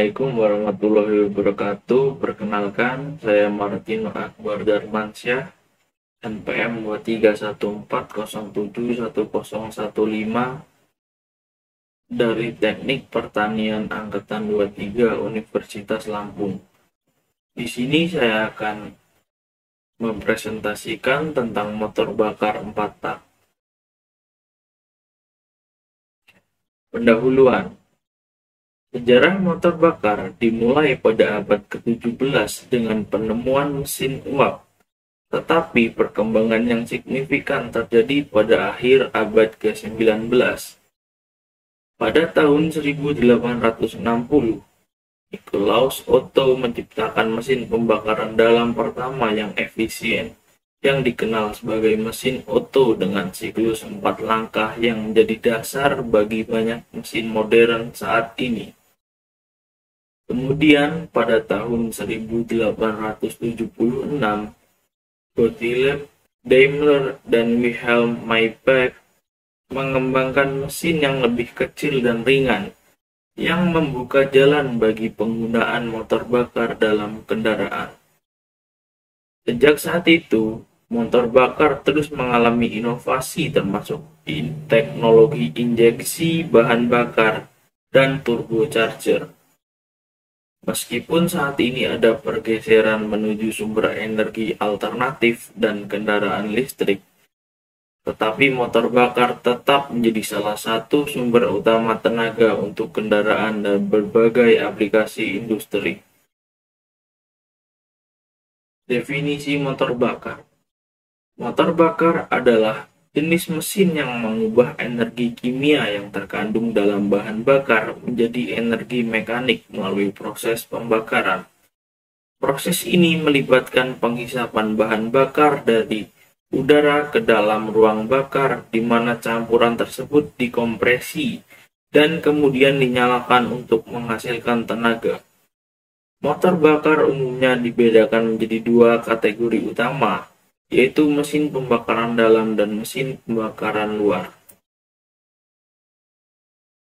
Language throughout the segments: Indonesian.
Assalamualaikum warahmatullahi wabarakatuh. Perkenalkan, saya Martin Akbar Darmansyah, NPM 2314071015 dari Teknik Pertanian Angkatan 23 Universitas Lampung. Di sini saya akan mempresentasikan tentang motor bakar 4 tak. Pendahuluan. Sejarah motor bakar dimulai pada abad ke-17 dengan penemuan mesin uap, tetapi perkembangan yang signifikan terjadi pada akhir abad ke-19. Pada tahun 1860, Nikolaus Otto menciptakan mesin pembakaran dalam pertama yang efisien, yang dikenal sebagai mesin Otto dengan siklus 4 langkah yang menjadi dasar bagi banyak mesin modern saat ini. Kemudian pada tahun 1876, Gottlieb Daimler dan Wilhelm Maybach mengembangkan mesin yang lebih kecil dan ringan, yang membuka jalan bagi penggunaan motor bakar dalam kendaraan. Sejak saat itu, motor bakar terus mengalami inovasi termasuk teknologi injeksi bahan bakar dan turbocharger. Meskipun saat ini ada pergeseran menuju sumber energi alternatif dan kendaraan listrik, tetapi motor bakar tetap menjadi salah satu sumber utama tenaga untuk kendaraan dan berbagai aplikasi industri. Definisi motor bakar. Motor bakar adalah jenis mesin yang mengubah energi kimia yang terkandung dalam bahan bakar menjadi energi mekanik melalui proses pembakaran. Proses ini melibatkan penghisapan bahan bakar dari udara ke dalam ruang bakar, di mana campuran tersebut dikompresi dan kemudian dinyalakan untuk menghasilkan tenaga. Motor bakar umumnya dibedakan menjadi dua kategori utama, yaitu mesin pembakaran dalam dan mesin pembakaran luar.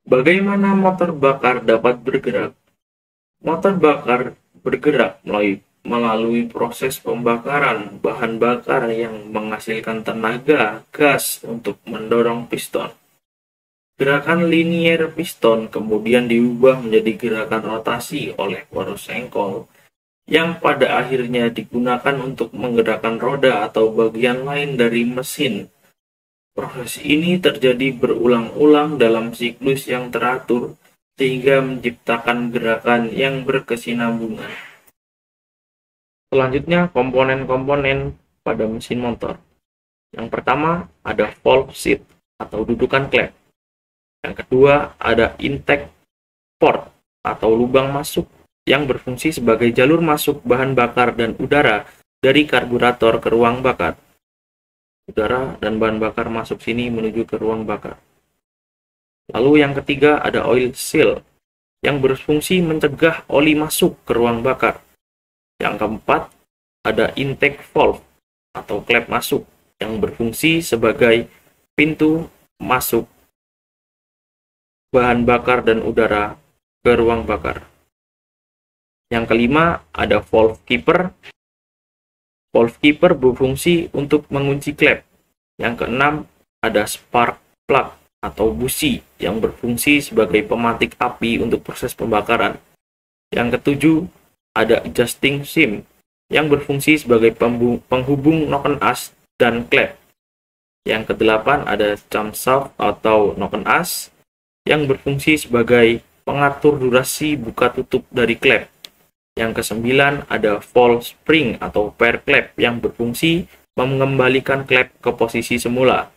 Bagaimana motor bakar dapat bergerak? Motor bakar bergerak melalui proses pembakaran bahan bakar yang menghasilkan tenaga gas untuk mendorong piston. Gerakan linier piston kemudian diubah menjadi gerakan rotasi oleh poros engkol, yang pada akhirnya digunakan untuk menggerakkan roda atau bagian lain dari mesin. Proses ini terjadi berulang-ulang dalam siklus yang teratur, sehingga menciptakan gerakan yang berkesinambungan. Selanjutnya, komponen-komponen pada mesin motor. Yang pertama, ada valve seat atau dudukan klep. Yang kedua, ada intake port atau lubang masuk yang berfungsi sebagai jalur masuk bahan bakar dan udara dari karburator ke ruang bakar. Udara dan bahan bakar masuk sini menuju ke ruang bakar. Lalu yang ketiga ada oil seal yang berfungsi mencegah oli masuk ke ruang bakar. Yang keempat ada intake valve atau klep masuk yang berfungsi sebagai pintu masuk bahan bakar dan udara ke ruang bakar. Yang kelima ada valve keeper. Valve keeper berfungsi untuk mengunci klep. Yang keenam ada spark plug atau busi yang berfungsi sebagai pematik api untuk proses pembakaran. Yang ketujuh ada adjusting shim yang berfungsi sebagai penghubung noken as dan klep. Yang kedelapan ada camshaft atau noken as yang berfungsi sebagai pengatur durasi buka tutup dari klep. Yang kesembilan ada valve spring atau pair klep yang berfungsi mengembalikan klep ke posisi semula.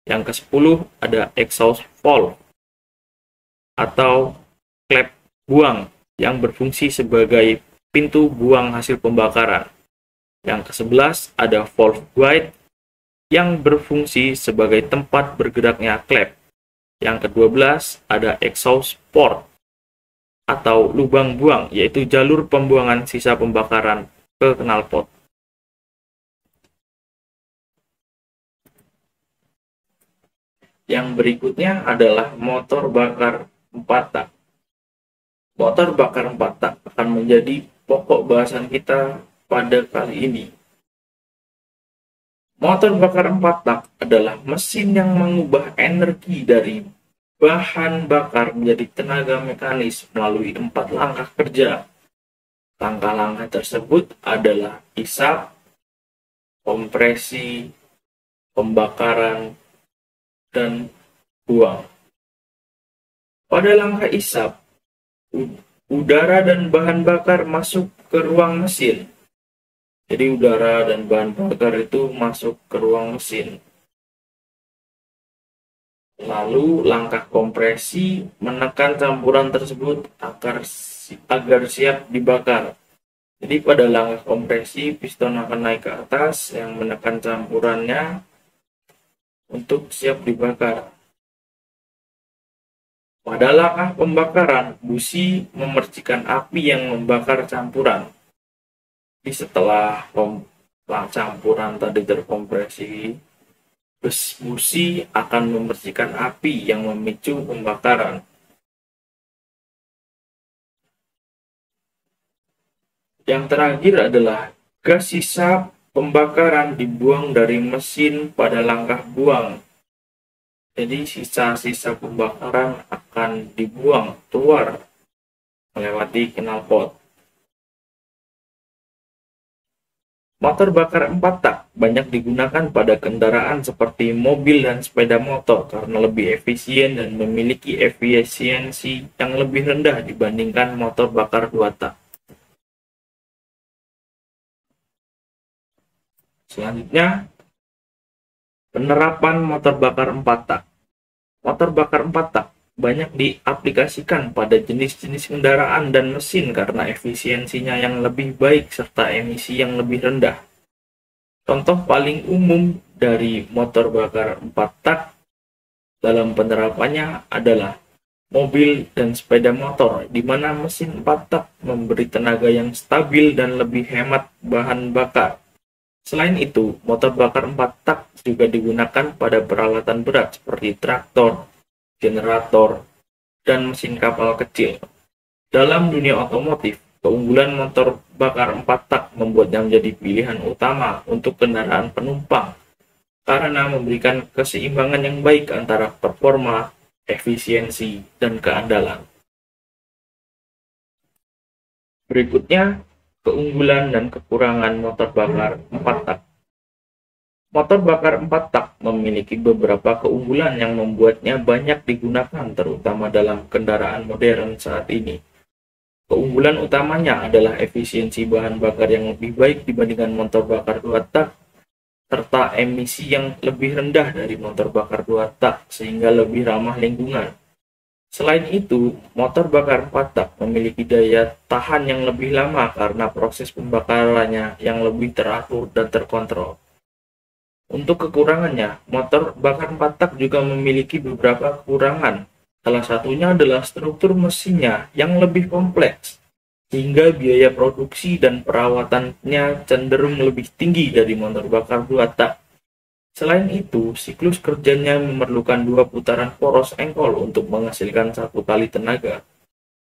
Yang kesepuluh ada exhaust valve atau klep buang yang berfungsi sebagai pintu buang hasil pembakaran. Yang ke-11 ada valve guide yang berfungsi sebagai tempat bergeraknya klep. Yang ke-12 ada exhaust port atau lubang buang, yaitu jalur pembuangan sisa pembakaran ke knalpot. Yang berikutnya adalah motor bakar 4 tak. Motor bakar 4 tak akan menjadi pokok bahasan kita pada kali ini. Motor bakar 4 tak adalah mesin yang mengubah energi dari bahan bakar menjadi tenaga mekanis melalui 4 langkah kerja. Langkah-langkah tersebut adalah isap, kompresi, pembakaran, dan buang. Pada langkah isap, udara dan bahan bakar masuk ke ruang mesin. Jadi udara dan bahan bakar itu masuk ke ruang mesin. Lalu langkah kompresi menekan campuran tersebut agar siap dibakar. Jadi pada langkah kompresi piston akan naik ke atas yang menekan campurannya untuk siap dibakar. Pada langkah pembakaran, busi memercikan api yang membakar campuran. Jadi setelah campuran tadi terkompresi, busi akan memercikan api yang memicu pembakaran. Yang terakhir adalah gas sisa pembakaran dibuang dari mesin pada langkah buang. Jadi sisa-sisa pembakaran akan dibuang keluar melewati knalpot. Motor bakar 4 tak banyak digunakan pada kendaraan seperti mobil dan sepeda motor karena lebih efisien dan memiliki efisiensi yang lebih rendah dibandingkan motor bakar 2 tak. Selanjutnya, penerapan motor bakar 4 tak. Motor bakar 4 tak banyak diaplikasikan pada jenis-jenis kendaraan dan mesin karena efisiensinya yang lebih baik serta emisi yang lebih rendah. Contoh paling umum dari motor bakar 4 tak dalam penerapannya adalah mobil dan sepeda motor, di mana mesin 4 tak memberi tenaga yang stabil dan lebih hemat bahan bakar. Selain itu, motor bakar 4 tak juga digunakan pada peralatan berat seperti traktor, generator, dan mesin kapal kecil. Dalam dunia otomotif, keunggulan motor bakar 4 tak membuatnya menjadi pilihan utama untuk kendaraan penumpang karena memberikan keseimbangan yang baik antara performa, efisiensi, dan keandalan. Berikutnya, keunggulan dan kekurangan motor bakar 4 tak. Motor bakar 4 tak memiliki beberapa keunggulan yang membuatnya banyak digunakan terutama dalam kendaraan modern saat ini. Keunggulan utamanya adalah efisiensi bahan bakar yang lebih baik dibandingkan motor bakar 2 tak, serta emisi yang lebih rendah dari motor bakar 2 tak sehingga lebih ramah lingkungan. Selain itu, motor bakar 4 tak memiliki daya tahan yang lebih lama karena proses pembakarannya yang lebih teratur dan terkontrol. Untuk kekurangannya, motor bakar 4 tak juga memiliki beberapa kekurangan. Salah satunya adalah struktur mesinnya yang lebih kompleks, sehingga biaya produksi dan perawatannya cenderung lebih tinggi dari motor bakar 2 tak. Selain itu, siklus kerjanya memerlukan 2 putaran poros engkol untuk menghasilkan 1 kali tenaga.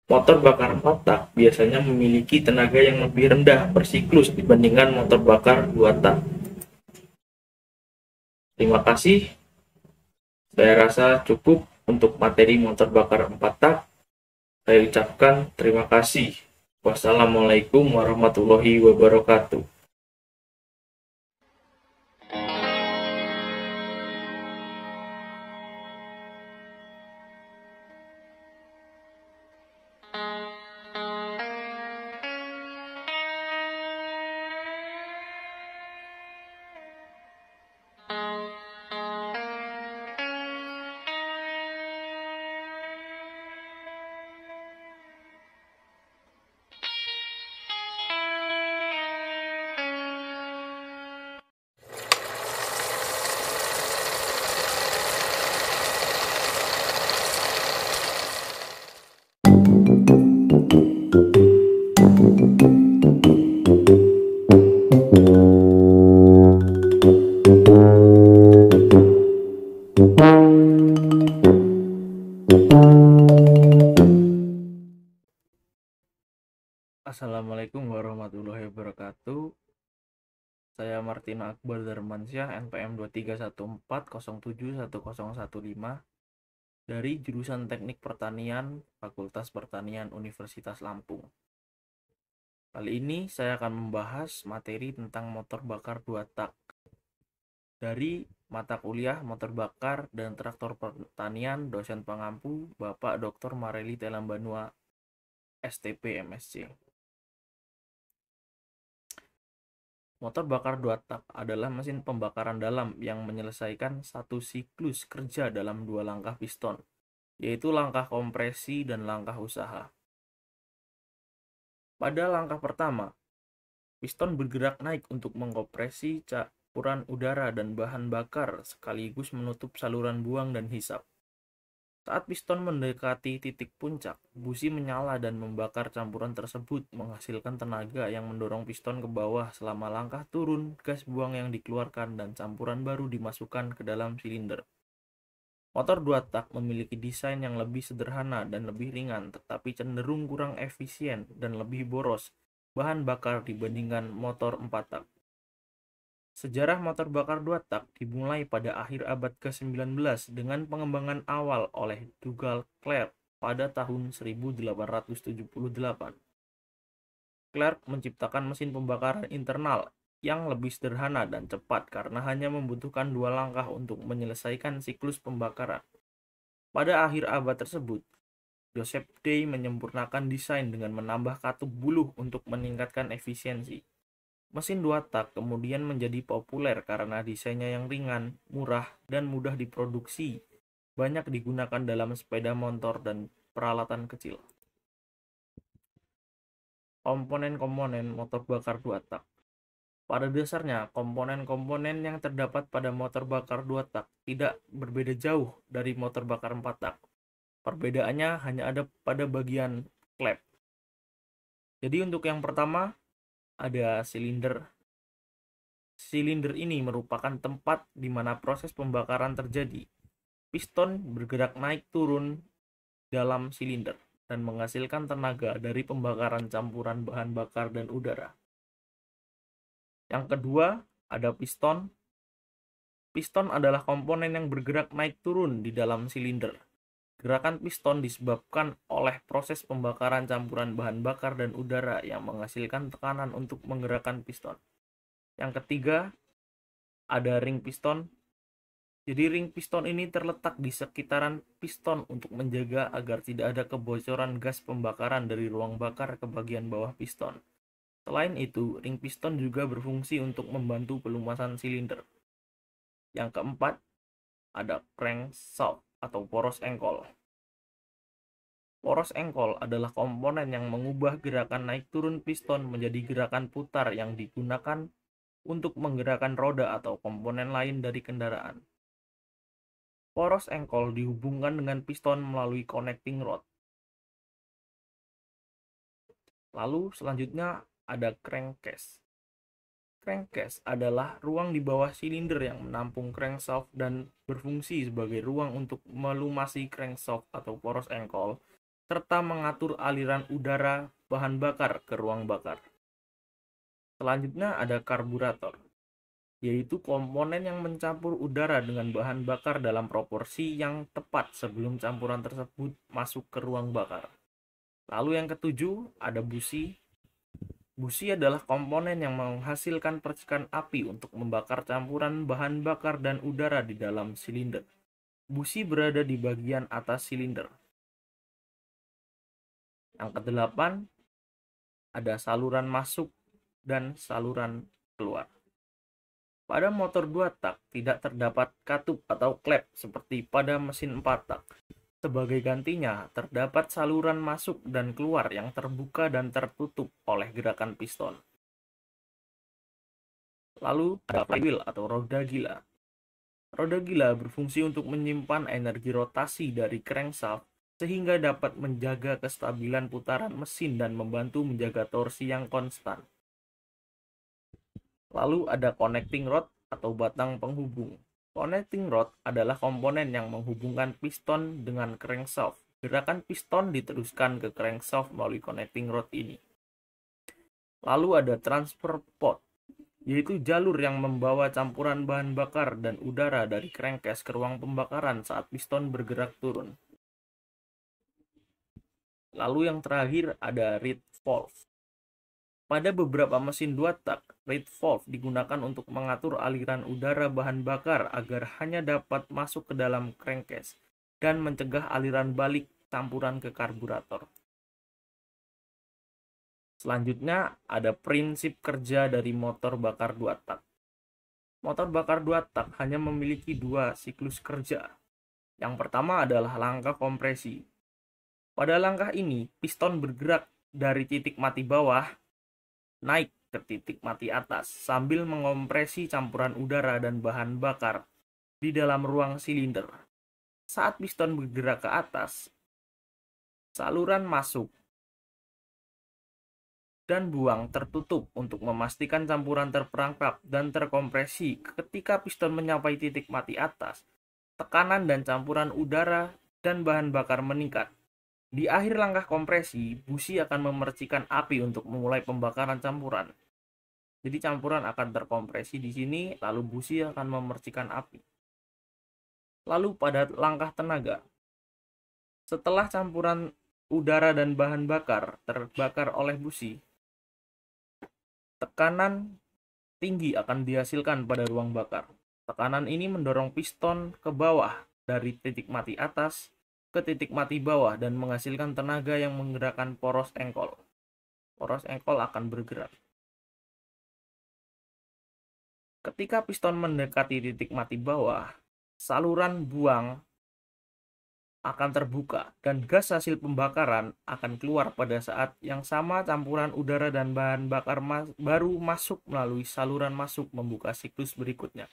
Motor bakar 4 tak biasanya memiliki tenaga yang lebih rendah per siklus dibandingkan motor bakar 2 tak. Terima kasih. Saya rasa cukup untuk materi motor bakar 4 tak. Saya ucapkan terima kasih. Wassalamualaikum warahmatullahi wabarakatuh. Assalamualaikum warahmatullahi wabarakatuh. Saya Martina Akbar Darmansyah, NPM 23140710115 dari jurusan Teknik Pertanian, Fakultas Pertanian Universitas Lampung. Kali ini saya akan membahas materi tentang motor bakar 2 tak dari mata kuliah Motor Bakar dan Traktor Pertanian, dosen pengampu Bapak Dr. Mareli Telambanua, STP MSc. Motor bakar 2 tak adalah mesin pembakaran dalam yang menyelesaikan satu siklus kerja dalam 2 langkah piston, yaitu langkah kompresi dan langkah usaha. Pada langkah pertama, piston bergerak naik untuk mengkompresi campuran udara dan bahan bakar sekaligus menutup saluran buang dan hisap. Saat piston mendekati titik puncak, busi menyala dan membakar campuran tersebut, menghasilkan tenaga yang mendorong piston ke bawah. Selama langkah turun, gas buang yang dikeluarkan dan campuran baru dimasukkan ke dalam silinder. Motor 2 tak memiliki desain yang lebih sederhana dan lebih ringan, tetapi cenderung kurang efisien dan lebih boros bahan bakar dibandingkan motor 4 tak. Sejarah motor bakar 2 tak dimulai pada akhir abad ke-19 dengan pengembangan awal oleh Dougal Clerk pada tahun 1878. Clerk menciptakan mesin pembakaran internal yang lebih sederhana dan cepat karena hanya membutuhkan 2 langkah untuk menyelesaikan siklus pembakaran. Pada akhir abad tersebut, Joseph Day menyempurnakan desain dengan menambah katup buluh untuk meningkatkan efisiensi. Mesin 2 tak kemudian menjadi populer karena desainnya yang ringan, murah, dan mudah diproduksi. Banyak digunakan dalam sepeda motor dan peralatan kecil. Komponen-komponen motor bakar 2 tak. Pada dasarnya, komponen-komponen yang terdapat pada motor bakar 2 tak tidak berbeda jauh dari motor bakar 4 tak. Perbedaannya hanya ada pada bagian klep. Jadi untuk yang pertama, ada silinder. Silinder ini merupakan tempat di mana proses pembakaran terjadi. Piston bergerak naik turun dalam silinder dan menghasilkan tenaga dari pembakaran campuran bahan bakar dan udara. Yang kedua, ada piston. Piston adalah komponen yang bergerak naik turun di dalam silinder. Gerakan piston disebabkan oleh proses pembakaran campuran bahan bakar dan udara yang menghasilkan tekanan untuk menggerakkan piston. Yang ketiga, ada ring piston. Jadi ring piston ini terletak di sekitaran piston untuk menjaga agar tidak ada kebocoran gas pembakaran dari ruang bakar ke bagian bawah piston. Selain itu, ring piston juga berfungsi untuk membantu pelumasan silinder. Yang keempat, ada crankshaft atau poros engkol. Poros engkol adalah komponen yang mengubah gerakan naik turun piston menjadi gerakan putar yang digunakan untuk menggerakkan roda atau komponen lain dari kendaraan. Poros engkol dihubungkan dengan piston melalui connecting rod. Lalu selanjutnya ada crankcase. Crankcase adalah ruang di bawah silinder yang menampung crankshaft dan berfungsi sebagai ruang untuk melumasi crankshaft atau poros engkol, serta mengatur aliran udara bahan bakar ke ruang bakar. Selanjutnya ada karburator, yaitu komponen yang mencampur udara dengan bahan bakar dalam proporsi yang tepat sebelum campuran tersebut masuk ke ruang bakar. Lalu yang ketujuh, ada busi. Busi adalah komponen yang menghasilkan percikan api untuk membakar campuran bahan bakar dan udara di dalam silinder. Busi berada di bagian atas silinder. Yang kedelapan, ada saluran masuk dan saluran keluar. Pada motor 2 tak tidak terdapat katup atau klep seperti pada mesin 4 tak. Sebagai gantinya, terdapat saluran masuk dan keluar yang terbuka dan tertutup oleh gerakan piston. Lalu ada flywheel atau roda gila. Roda gila berfungsi untuk menyimpan energi rotasi dari crankshaft sehingga dapat menjaga kestabilan putaran mesin dan membantu menjaga torsi yang konstan. Lalu ada connecting rod atau batang penghubung. Connecting rod adalah komponen yang menghubungkan piston dengan crankshaft. Gerakan piston diteruskan ke crankshaft melalui connecting rod ini. Lalu ada transfer pod, yaitu jalur yang membawa campuran bahan bakar dan udara dari crankcase ke ruang pembakaran saat piston bergerak turun. Lalu yang terakhir ada reed valve. Pada beberapa mesin 2 tak, reed valve digunakan untuk mengatur aliran udara bahan bakar agar hanya dapat masuk ke dalam crankcase dan mencegah aliran balik campuran ke karburator. Selanjutnya ada prinsip kerja dari motor bakar 2 tak. Motor bakar 2 tak hanya memiliki 2 siklus kerja. Yang pertama adalah langkah kompresi. Pada langkah ini, piston bergerak dari titik mati bawah naik ke titik mati atas sambil mengompresi campuran udara dan bahan bakar di dalam ruang silinder. Saat piston bergerak ke atas, saluran masuk dan buang tertutup untuk memastikan campuran terperangkap dan terkompresi. Ketika piston mencapai titik mati atas, tekanan dan campuran udara dan bahan bakar meningkat. Di akhir langkah kompresi, busi akan memercikan api untuk memulai pembakaran campuran. Jadi campuran akan terkompresi di sini, lalu busi akan memercikan api. Lalu pada langkah tenaga, setelah campuran udara dan bahan bakar terbakar oleh busi, tekanan tinggi akan dihasilkan pada ruang bakar. Tekanan ini mendorong piston ke bawah dari titik mati atas ke titik mati bawah dan menghasilkan tenaga yang menggerakkan poros engkol. Poros engkol akan bergerak. Ketika piston mendekati titik mati bawah, saluran buang akan terbuka dan gas hasil pembakaran akan keluar pada saat yang sama. Campuran udara dan bahan bakar baru masuk melalui saluran masuk membuka siklus berikutnya.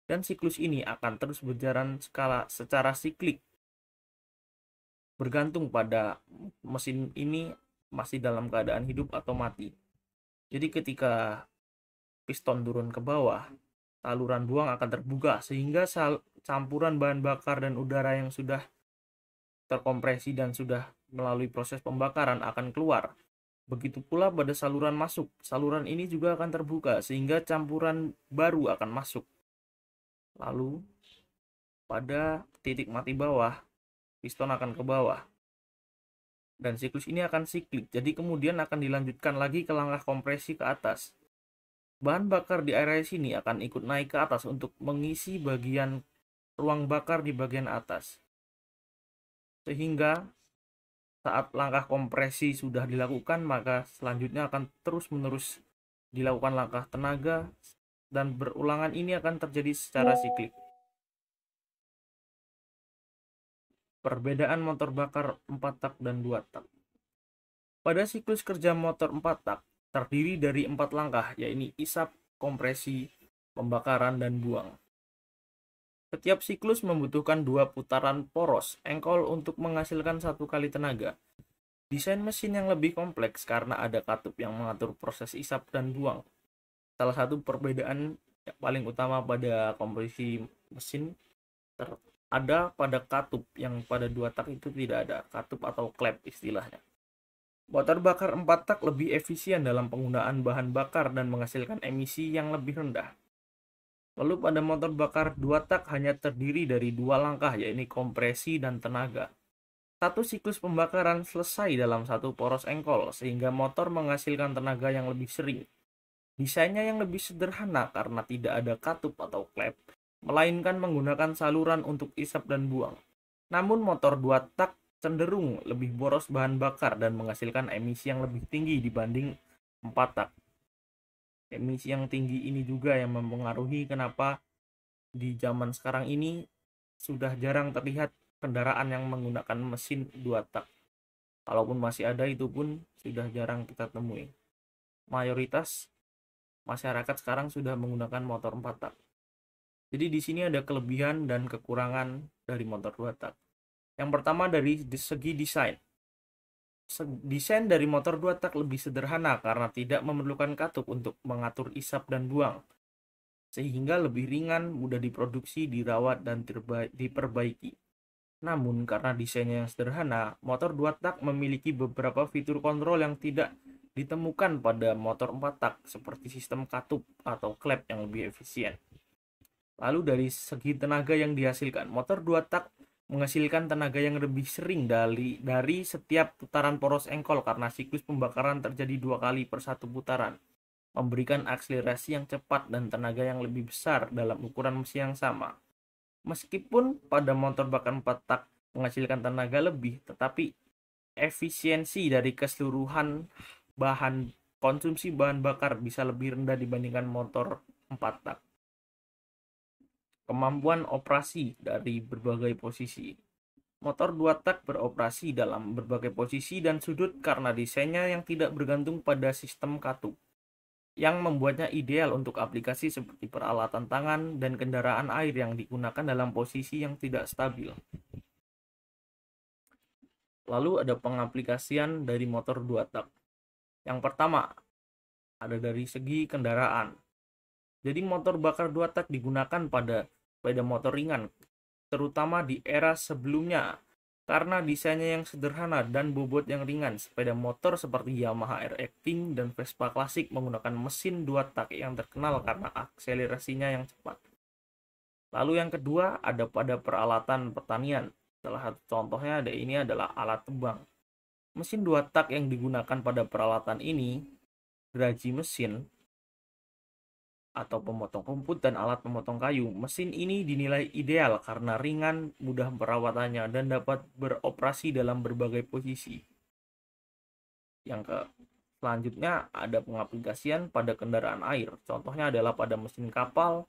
Dan siklus ini akan terus berjalan secara siklik bergantung pada mesin ini masih dalam keadaan hidup atau mati. Jadi ketika piston turun ke bawah, saluran buang akan terbuka sehingga campuran bahan bakar dan udara yang sudah terkompresi dan sudah melalui proses pembakaran akan keluar. Begitu pula pada saluran masuk, saluran ini juga akan terbuka sehingga campuran baru akan masuk. Lalu pada titik mati bawah, piston akan ke bawah. Dan siklus ini akan siklik, jadi kemudian akan dilanjutkan lagi ke langkah kompresi ke atas. Bahan bakar di area sini akan ikut naik ke atas untuk mengisi bagian ruang bakar di bagian atas. Sehingga saat langkah kompresi sudah dilakukan, maka selanjutnya akan terus-menerus dilakukan langkah tenaga dan berulangan ini akan terjadi secara siklik. Perbedaan motor bakar 4 tak dan 2 tak. Pada siklus kerja motor 4 tak terdiri dari 4 langkah, yaitu isap, kompresi, pembakaran, dan buang. Setiap siklus membutuhkan 2 putaran poros engkol untuk menghasilkan 1 kali tenaga. Desain mesin yang lebih kompleks karena ada katup yang mengatur proses isap dan buang. Salah satu perbedaan yang paling utama pada kompresi mesin ada pada katup, yang pada 2 tak itu tidak ada katup atau klep istilahnya. Motor bakar 4 tak lebih efisien dalam penggunaan bahan bakar dan menghasilkan emisi yang lebih rendah. Lalu pada motor bakar 2 tak hanya terdiri dari 2 langkah, yaitu kompresi dan tenaga. Satu siklus pembakaran selesai dalam 1 poros engkol, sehingga motor menghasilkan tenaga yang lebih sering. Desainnya yang lebih sederhana karena tidak ada katup atau klep, melainkan menggunakan saluran untuk isap dan buang. Namun motor 2 tak cenderung lebih boros bahan bakar dan menghasilkan emisi yang lebih tinggi dibanding 4 tak. Emisi yang tinggi ini juga yang mempengaruhi kenapa di zaman sekarang ini sudah jarang terlihat kendaraan yang menggunakan mesin 2 tak. Kalaupun masih ada, itu pun sudah jarang kita temui. Mayoritas masyarakat sekarang sudah menggunakan motor 4 tak. Jadi di sini ada kelebihan dan kekurangan dari motor 2 tak. Yang pertama dari segi desain. Desain dari motor 2 tak lebih sederhana karena tidak memerlukan katup untuk mengatur isap dan buang, sehingga lebih ringan, mudah diproduksi, dirawat, dan diperbaiki. Namun karena desainnya yang sederhana, motor 2 tak memiliki beberapa fitur kontrol yang tidak ditemukan pada motor 4 tak seperti sistem katup atau klep yang lebih efisien. Lalu dari segi tenaga yang dihasilkan, motor 2 tak menghasilkan tenaga yang lebih sering dari setiap putaran poros engkol karena siklus pembakaran terjadi 2 kali per 1 putaran, memberikan akselerasi yang cepat dan tenaga yang lebih besar dalam ukuran mesin yang sama. Meskipun pada motor bakar 4 tak menghasilkan tenaga lebih, tetapi efisiensi dari keseluruhan konsumsi bahan bakar bisa lebih rendah dibandingkan motor 4 tak. Kemampuan operasi dari berbagai posisi. Motor 2 tak beroperasi dalam berbagai posisi dan sudut karena desainnya yang tidak bergantung pada sistem katup, yang membuatnya ideal untuk aplikasi seperti peralatan tangan dan kendaraan air yang digunakan dalam posisi yang tidak stabil. Lalu ada pengaplikasian dari motor 2 tak. Yang pertama, ada dari segi kendaraan. Jadi motor bakar 2 tak digunakan pada sepeda motor ringan, terutama di era sebelumnya. Karena desainnya yang sederhana dan bobot yang ringan, sepeda motor seperti Yamaha R-Acting dan Vespa klasik menggunakan mesin 2 tak yang terkenal karena akselerasinya yang cepat. Lalu yang kedua ada pada peralatan pertanian. Salah satu contohnya ini adalah alat tebang. Mesin 2 tak yang digunakan pada peralatan ini, geraji mesin atau pemotong rumput dan alat pemotong kayu. Mesin ini dinilai ideal karena ringan, mudah perawatannya, dan dapat beroperasi dalam berbagai posisi. Selanjutnya ada pengaplikasian pada kendaraan air. Contohnya adalah pada mesin kapal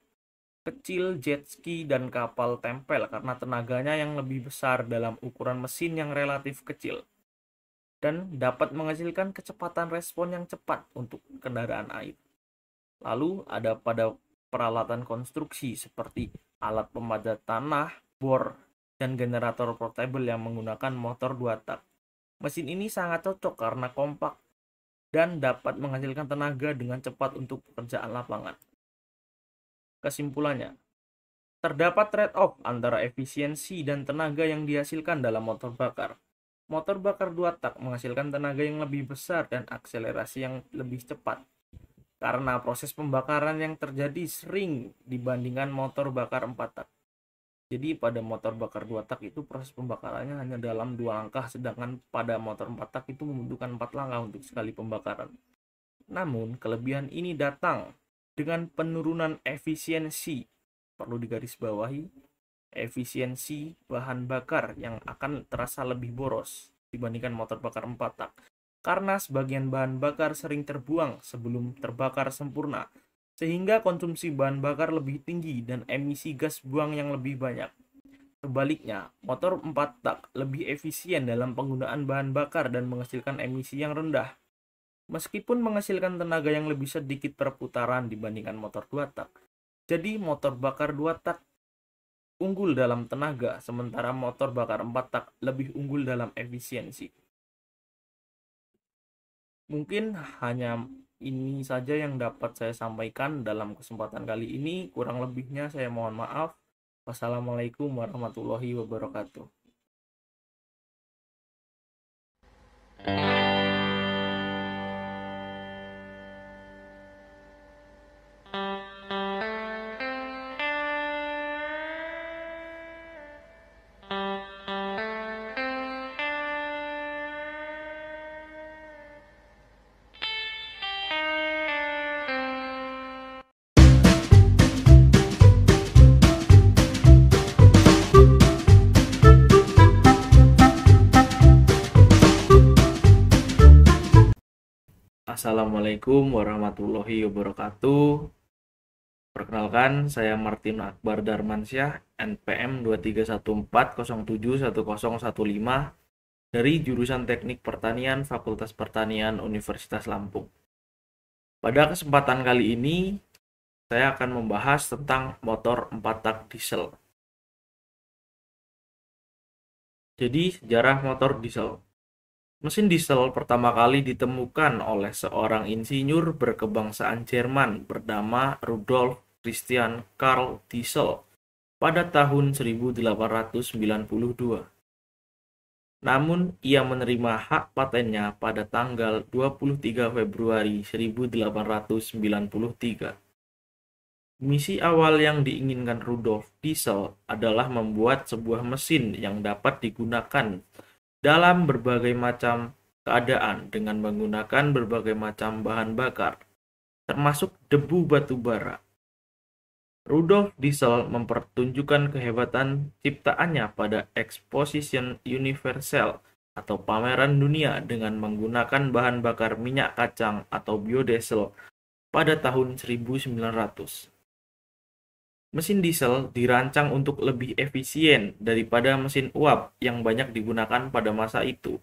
kecil, jet ski, dan kapal tempel karena tenaganya yang lebih besar dalam ukuran mesin yang relatif kecil dan dapat menghasilkan kecepatan respon yang cepat untuk kendaraan air. Lalu ada pada peralatan konstruksi seperti alat pemadat tanah, bor, dan generator portable yang menggunakan motor 2 tak. Mesin ini sangat cocok karena kompak dan dapat menghasilkan tenaga dengan cepat untuk pekerjaan lapangan. Kesimpulannya, terdapat trade-off antara efisiensi dan tenaga yang dihasilkan dalam motor bakar. Motor bakar 2 tak menghasilkan tenaga yang lebih besar dan akselerasi yang lebih cepat karena proses pembakaran yang terjadi sering dibandingkan motor bakar 4 tak. Jadi pada motor bakar 2 tak itu proses pembakarannya hanya dalam 2 langkah, sedangkan pada motor 4 tak itu membutuhkan 4 langkah untuk sekali pembakaran. Namun, kelebihan ini datang dengan penurunan efisiensi. Perlu digarisbawahi, efisiensi bahan bakar yang akan terasa lebih boros dibandingkan motor bakar 4 tak. Karena sebagian bahan bakar sering terbuang sebelum terbakar sempurna, sehingga konsumsi bahan bakar lebih tinggi dan emisi gas buang yang lebih banyak. Sebaliknya, motor 4 tak lebih efisien dalam penggunaan bahan bakar dan menghasilkan emisi yang rendah, meskipun menghasilkan tenaga yang lebih sedikit per putaran dibandingkan motor 2 tak. Jadi motor bakar 2 tak unggul dalam tenaga, sementara motor bakar 4 tak lebih unggul dalam efisiensi. Mungkin hanya ini saja yang dapat saya sampaikan dalam kesempatan kali ini. Kurang lebihnya saya mohon maaf. Wassalamualaikum warahmatullahi wabarakatuh. Assalamualaikum warahmatullahi wabarakatuh. Perkenalkan, saya Martin Akbar Darmansyah, NPM 2314071015 dari jurusan Teknik Pertanian Fakultas Pertanian Universitas Lampung. Pada kesempatan kali ini, saya akan membahas tentang motor 4 tak diesel. Jadi, sejarah motor diesel. Mesin diesel pertama kali ditemukan oleh seorang insinyur berkebangsaan Jerman bernama Rudolf Christian Karl Diesel pada tahun 1892. namun ia menerima hak patennya pada tanggal 23 Februari 1893. Misi awal yang diinginkan Rudolf Diesel adalah membuat sebuah mesin yang dapat digunakan dalam berbagai macam keadaan dengan menggunakan berbagai macam bahan bakar, termasuk debu batu bara. Rudolf Diesel mempertunjukkan kehebatan ciptaannya pada Exposition Universelle atau pameran dunia dengan menggunakan bahan bakar minyak kacang atau biodiesel pada tahun 1900. Mesin diesel dirancang untuk lebih efisien daripada mesin uap yang banyak digunakan pada masa itu.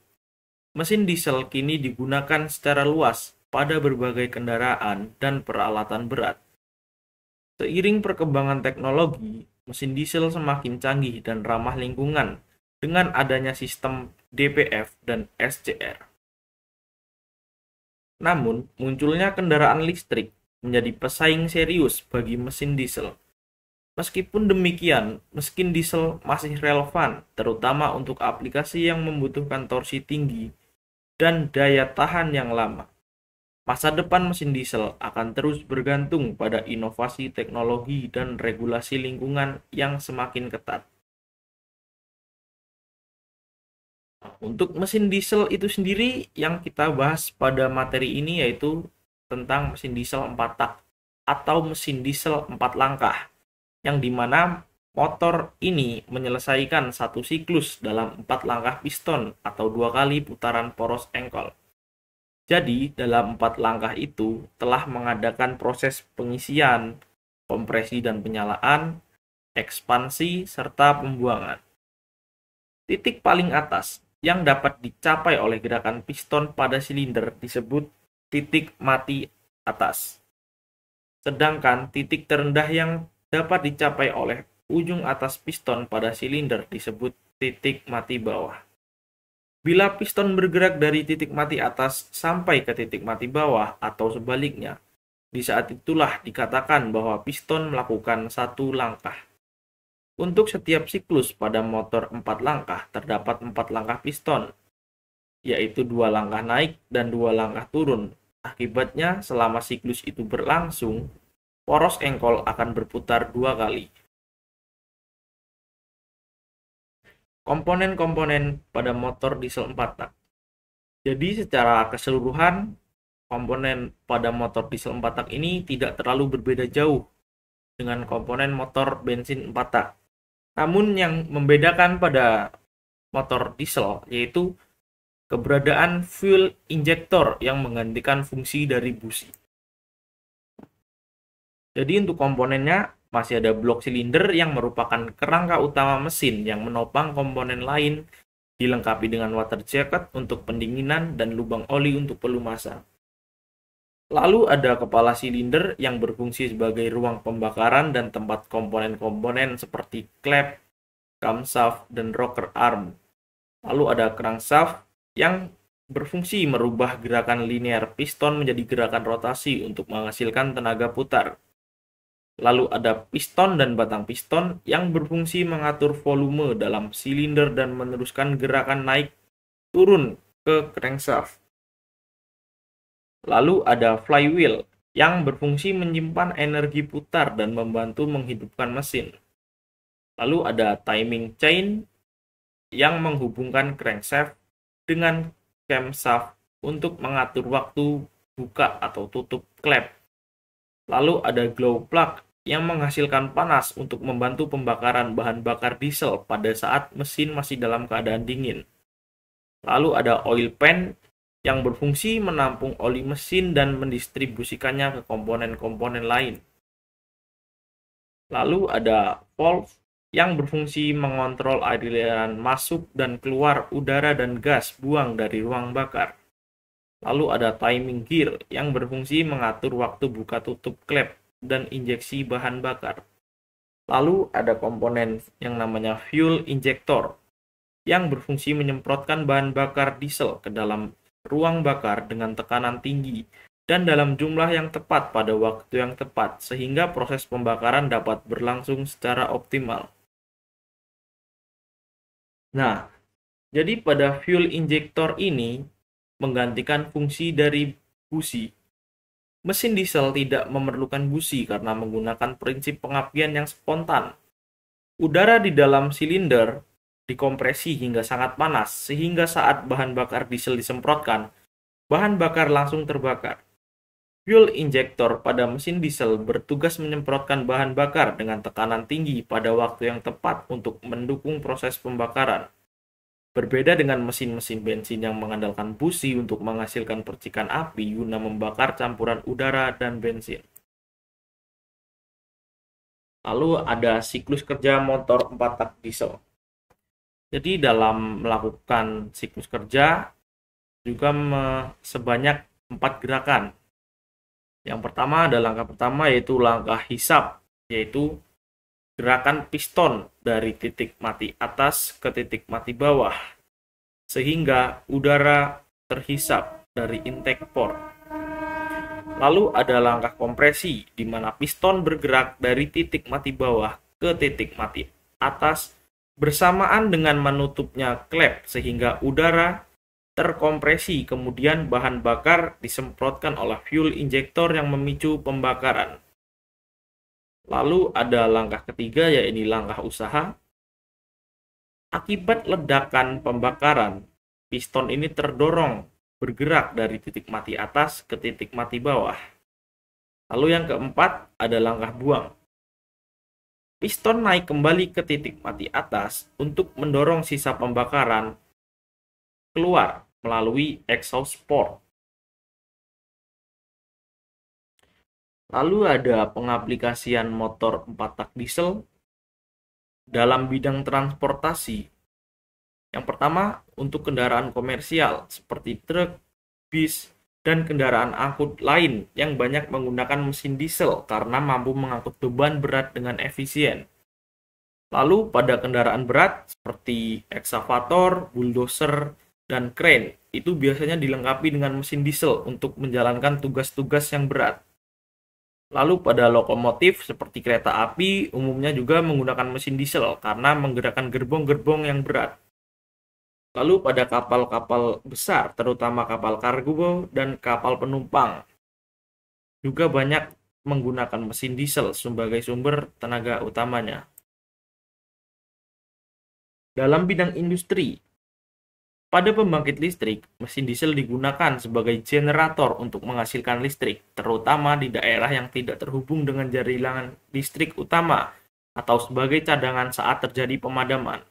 Mesin diesel kini digunakan secara luas pada berbagai kendaraan dan peralatan berat. Seiring perkembangan teknologi, mesin diesel semakin canggih dan ramah lingkungan dengan adanya sistem DPF dan SCR. Namun, munculnya kendaraan listrik menjadi pesaing serius bagi mesin diesel. Meskipun demikian, mesin diesel masih relevan, terutama untuk aplikasi yang membutuhkan torsi tinggi dan daya tahan yang lama. Masa depan mesin diesel akan terus bergantung pada inovasi teknologi dan regulasi lingkungan yang semakin ketat. Untuk mesin diesel itu sendiri yang kita bahas pada materi ini yaitu tentang mesin diesel 4 tak atau mesin diesel 4 langkah, yang dimana motor ini menyelesaikan satu siklus dalam 4 langkah piston atau 2 kali putaran poros engkol. Jadi, dalam 4 langkah itu telah mengadakan proses pengisian, kompresi dan penyalaan, ekspansi, serta pembuangan. Titik paling atas yang dapat dicapai oleh gerakan piston pada silinder disebut titik mati atas. Sedangkan titik terendah yang dapat dicapai oleh ujung atas piston pada silinder disebut titik mati bawah. Bila piston bergerak dari titik mati atas sampai ke titik mati bawah atau sebaliknya, di saat itulah dikatakan bahwa piston melakukan satu langkah. Untuk setiap siklus pada motor 4 langkah terdapat 4 langkah piston, yaitu 2 langkah naik dan 2 langkah turun. Akibatnya selama siklus itu berlangsung, poros engkol akan berputar 2 kali. Komponen-komponen pada motor diesel 4 tak. Jadi secara keseluruhan, komponen pada motor diesel 4 tak ini tidak terlalu berbeda jauh dengan komponen motor bensin 4 tak. Namun yang membedakan pada motor diesel yaitu keberadaan fuel injector yang menggantikan fungsi dari busi. Jadi untuk komponennya masih ada blok silinder yang merupakan kerangka utama mesin yang menopang komponen lain, dilengkapi dengan water jacket untuk pendinginan dan lubang oli untuk pelumasan. Lalu ada kepala silinder yang berfungsi sebagai ruang pembakaran dan tempat komponen-komponen seperti klep, camshaft, dan rocker arm. Lalu ada crankshaft yang berfungsi merubah gerakan linear piston menjadi gerakan rotasi untuk menghasilkan tenaga putar. Lalu ada piston dan batang piston yang berfungsi mengatur volume dalam silinder dan meneruskan gerakan naik turun ke crankshaft. Lalu ada flywheel yang berfungsi menyimpan energi putar dan membantu menghidupkan mesin. Lalu ada timing chain yang menghubungkan crankshaft dengan camshaft untuk mengatur waktu buka atau tutup klep. Lalu ada glow plug yang menghasilkan panas untuk membantu pembakaran bahan bakar diesel pada saat mesin masih dalam keadaan dingin. Lalu ada oil pan yang berfungsi menampung oli mesin dan mendistribusikannya ke komponen-komponen lain. Lalu ada valve yang berfungsi mengontrol aliran masuk dan keluar udara dan gas buang dari ruang bakar. Lalu ada timing gear yang berfungsi mengatur waktu buka tutup klep dan injeksi bahan bakar. Lalu ada komponen yang namanya fuel injector yang berfungsi menyemprotkan bahan bakar diesel ke dalam ruang bakar dengan tekanan tinggi dan dalam jumlah yang tepat pada waktu yang tepat sehingga proses pembakaran dapat berlangsung secara optimal. Nah, Jadi pada fuel injector ini menggantikan fungsi dari busi. Mesin diesel tidak memerlukan busi karena menggunakan prinsip pengapian yang spontan. Udara di dalam silinder dikompresi hingga sangat panas, sehingga saat bahan bakar diesel disemprotkan, bahan bakar langsung terbakar. Fuel injector pada mesin diesel bertugas menyemprotkan bahan bakar dengan tekanan tinggi pada waktu yang tepat untuk mendukung proses pembakaran. Berbeda dengan mesin-mesin bensin yang mengandalkan busi untuk menghasilkan percikan api guna membakar campuran udara dan bensin. Lalu ada siklus kerja motor 4 tak diesel. Jadi dalam melakukan siklus kerja juga sebanyak 4 gerakan. Yang pertama ada langkah pertama yaitu langkah hisap, yaitu gerakan piston dari titik mati atas ke titik mati bawah, sehingga udara terhisap dari intake port. Lalu ada langkah kompresi, di mana piston bergerak dari titik mati bawah ke titik mati atas, bersamaan dengan menutupnya klep, sehingga udara terkompresi, kemudian bahan bakar disemprotkan oleh fuel injector yang memicu pembakaran. Lalu ada langkah ketiga, yaitu langkah usaha. Akibat ledakan pembakaran, piston ini terdorong bergerak dari titik mati atas ke titik mati bawah. Lalu yang keempat ada langkah buang. Piston naik kembali ke titik mati atas untuk mendorong sisa pembakaran keluar melalui exhaust port. Lalu ada pengaplikasian motor 4 tak diesel dalam bidang transportasi. Yang pertama, untuk kendaraan komersial seperti truk, bis, dan kendaraan angkut lain yang banyak menggunakan mesin diesel karena mampu mengangkut beban berat dengan efisien. Lalu pada kendaraan berat seperti ekskavator, bulldozer, dan crane, itu biasanya dilengkapi dengan mesin diesel untuk menjalankan tugas-tugas yang berat. Lalu pada lokomotif seperti kereta api umumnya juga menggunakan mesin diesel karena menggerakkan gerbong-gerbong yang berat. Lalu pada kapal-kapal besar, terutama kapal kargo dan kapal penumpang, juga banyak menggunakan mesin diesel sebagai sumber tenaga utamanya. Dalam bidang industri, pada pembangkit listrik, mesin diesel digunakan sebagai generator untuk menghasilkan listrik, terutama di daerah yang tidak terhubung dengan jaringan listrik utama atau sebagai cadangan saat terjadi pemadaman.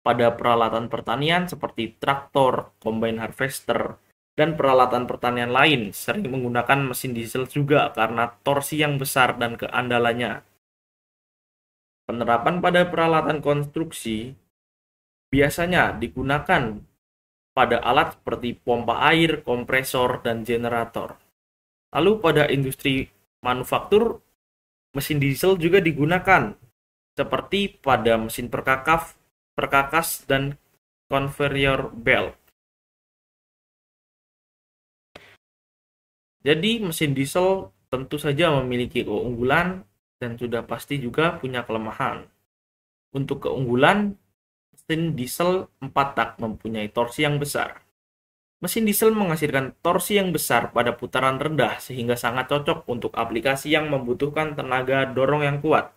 Pada peralatan pertanian seperti traktor, combine harvester, dan peralatan pertanian lain sering menggunakan mesin diesel juga karena torsi yang besar dan keandalannya. Penerapan pada peralatan konstruksi biasanya digunakan pada alat seperti pompa air, kompresor, dan generator. Lalu pada industri manufaktur, mesin diesel juga digunakan seperti pada mesin perkakas, dan conveyor belt. Jadi mesin diesel tentu saja memiliki keunggulan dan sudah pasti juga punya kelemahan. Untuk keunggulan, mesin diesel 4 tak mempunyai torsi yang besar. Mesin diesel menghasilkan torsi yang besar pada putaran rendah sehingga sangat cocok untuk aplikasi yang membutuhkan tenaga dorong yang kuat.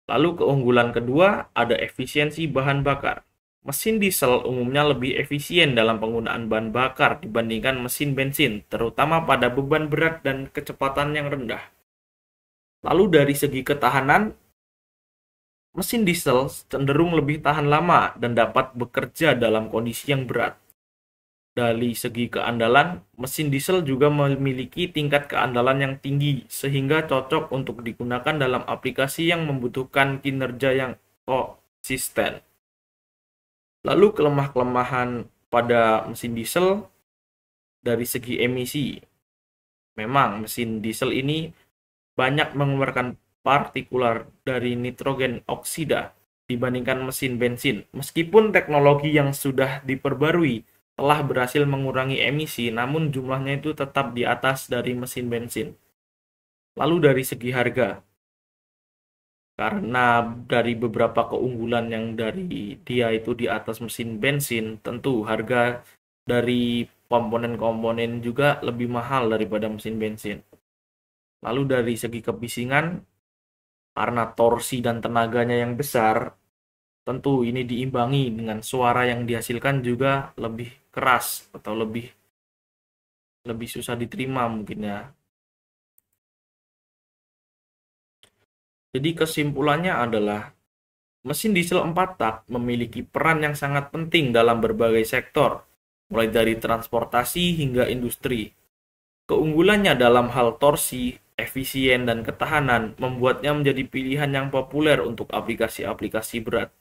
Lalu keunggulan kedua ada efisiensi bahan bakar. Mesin diesel umumnya lebih efisien dalam penggunaan bahan bakar dibandingkan mesin bensin, terutama pada beban berat dan kecepatan yang rendah. Lalu dari segi ketahanan, mesin diesel cenderung lebih tahan lama dan dapat bekerja dalam kondisi yang berat. Dari segi keandalan, mesin diesel juga memiliki tingkat keandalan yang tinggi sehingga cocok untuk digunakan dalam aplikasi yang membutuhkan kinerja yang konsisten. Lalu kelemah-kelemahan pada mesin diesel dari segi emisi. Memang mesin diesel ini banyak mengeluarkan partikular dari nitrogen oksida dibandingkan mesin bensin. Meskipun teknologi yang sudah diperbarui telah berhasil mengurangi emisi, namun jumlahnya itu tetap di atas dari mesin bensin. Lalu dari segi harga. Karena dari beberapa keunggulan yang dari dia itu di atas mesin bensin, tentu harga dari komponen-komponen juga lebih mahal daripada mesin bensin. Lalu dari segi kebisingan, karena torsi dan tenaganya yang besar, tentu ini diimbangi dengan suara yang dihasilkan juga lebih keras atau lebih lebih susah diterima mungkin ya. Jadi kesimpulannya adalah mesin diesel 4 tak memiliki peran yang sangat penting dalam berbagai sektor, mulai dari transportasi hingga industri. Keunggulannya dalam hal torsi, efisien, dan ketahanan membuatnya menjadi pilihan yang populer untuk aplikasi-aplikasi berat.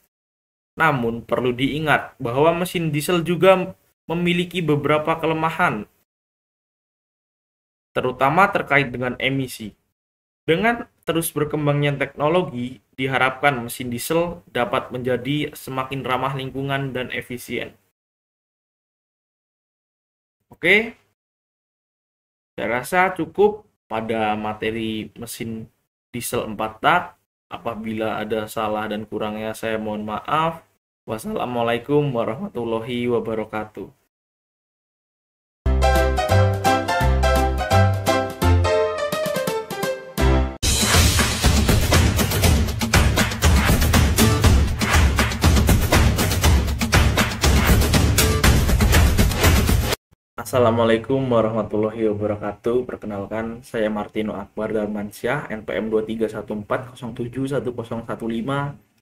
Namun, perlu diingat bahwa mesin diesel juga memiliki beberapa kelemahan, terutama terkait dengan emisi. Dengan terus berkembangnya teknologi, diharapkan mesin diesel dapat menjadi semakin ramah lingkungan dan efisien. Oke, saya rasa cukup pada materi mesin diesel 4 tak. Apabila ada salah dan kurangnya saya mohon maaf. Wassalamualaikum warahmatullahi wabarakatuh. Assalamualaikum warahmatullahi wabarakatuh. Perkenalkan, saya Martino Akbar Darmansyah, NPM 231407115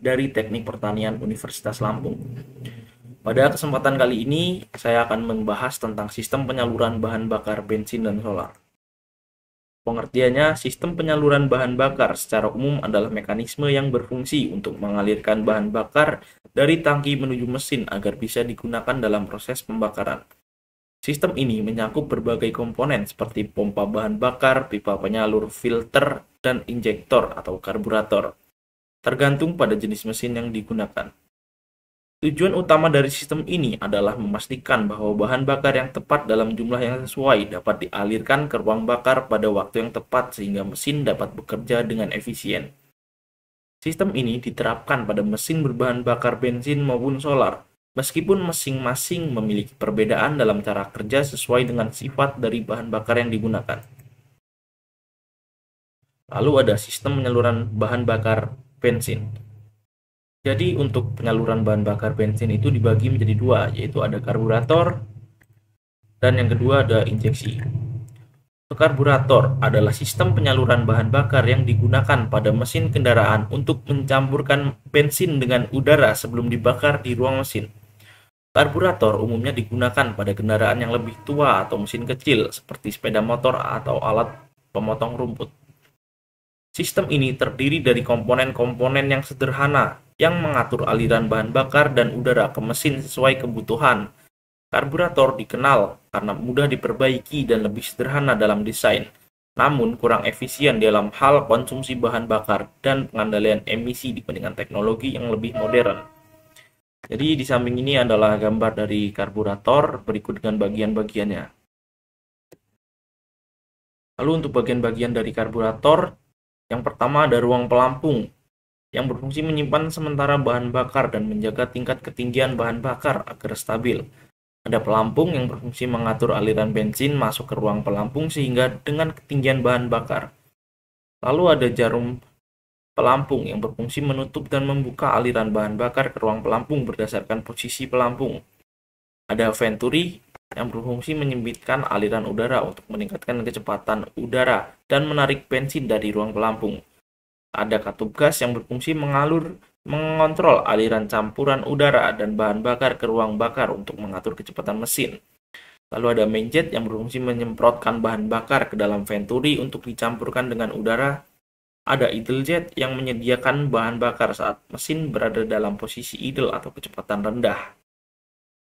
dari Teknik Pertanian Universitas Lampung. Pada kesempatan kali ini, saya akan membahas tentang sistem penyaluran bahan bakar bensin dan solar. Pengertiannya, sistem penyaluran bahan bakar secara umum adalah mekanisme yang berfungsi untuk mengalirkan bahan bakar dari tangki menuju mesin agar bisa digunakan dalam proses pembakaran. Sistem ini mencakup berbagai komponen seperti pompa bahan bakar, pipa penyalur, filter, dan injektor atau karburator, tergantung pada jenis mesin yang digunakan. Tujuan utama dari sistem ini adalah memastikan bahwa bahan bakar yang tepat dalam jumlah yang sesuai dapat dialirkan ke ruang bakar pada waktu yang tepat sehingga mesin dapat bekerja dengan efisien. Sistem ini diterapkan pada mesin berbahan bakar bensin maupun solar, meskipun masing-masing memiliki perbedaan dalam cara kerja sesuai dengan sifat dari bahan bakar yang digunakan. Lalu ada sistem penyaluran bahan bakar bensin. Jadi untuk penyaluran bahan bakar bensin itu dibagi menjadi dua, yaitu ada karburator dan yang kedua ada injeksi. Karburator adalah sistem penyaluran bahan bakar yang digunakan pada mesin kendaraan untuk mencampurkan bensin dengan udara sebelum dibakar di ruang mesin. Karburator umumnya digunakan pada kendaraan yang lebih tua atau mesin kecil seperti sepeda motor atau alat pemotong rumput. Sistem ini terdiri dari komponen-komponen yang sederhana yang mengatur aliran bahan bakar dan udara ke mesin sesuai kebutuhan. Karburator dikenal karena mudah diperbaiki dan lebih sederhana dalam desain, namun kurang efisien dalam hal konsumsi bahan bakar dan pengendalian emisi dibandingkan teknologi yang lebih modern. Jadi di samping ini adalah gambar dari karburator berikut dengan bagian-bagiannya. Lalu untuk bagian-bagian dari karburator, yang pertama ada ruang pelampung yang berfungsi menyimpan sementara bahan bakar dan menjaga tingkat ketinggian bahan bakar agar stabil. Ada pelampung yang berfungsi mengatur aliran bensin masuk ke ruang pelampung sehingga dengan ketinggian bahan bakar. Lalu ada jarum pelampung yang berfungsi menutup dan membuka aliran bahan bakar ke ruang pelampung berdasarkan posisi pelampung. Ada venturi yang berfungsi menyempitkan aliran udara untuk meningkatkan kecepatan udara dan menarik bensin dari ruang pelampung. Ada katup gas yang berfungsi mengontrol aliran campuran udara dan bahan bakar ke ruang bakar untuk mengatur kecepatan mesin. Lalu ada main jet yang berfungsi menyemprotkan bahan bakar ke dalam venturi untuk dicampurkan dengan udara. Ada idle jet yang menyediakan bahan bakar saat mesin berada dalam posisi idle atau kecepatan rendah.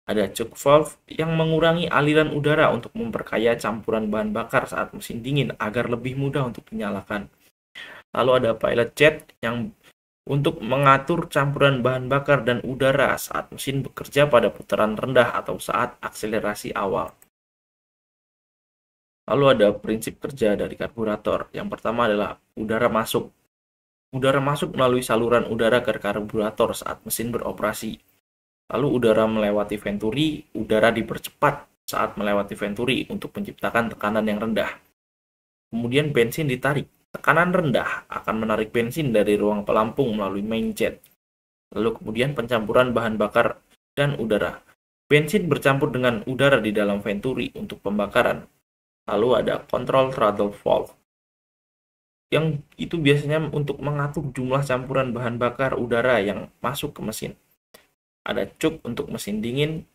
Ada choke valve yang mengurangi aliran udara untuk memperkaya campuran bahan bakar saat mesin dingin agar lebih mudah untuk dinyalakan. Lalu ada pilot jet yang untuk mengatur campuran bahan bakar dan udara saat mesin bekerja pada putaran rendah atau saat akselerasi awal. Lalu ada prinsip kerja dari karburator. Yang pertama adalah udara masuk. Udara masuk melalui saluran udara ke karburator saat mesin beroperasi. Lalu udara melewati venturi, udara dipercepat saat melewati venturi untuk menciptakan tekanan yang rendah. Kemudian bensin ditarik. Tekanan rendah akan menarik bensin dari ruang pelampung melalui main jet. Lalu kemudian pencampuran bahan bakar dan udara. Bensin bercampur dengan udara di dalam venturi untuk pembakaran. Lalu ada control throttle valve, yang itu biasanya untuk mengatur jumlah campuran bahan bakar udara yang masuk ke mesin. Ada choke untuk mesin dingin,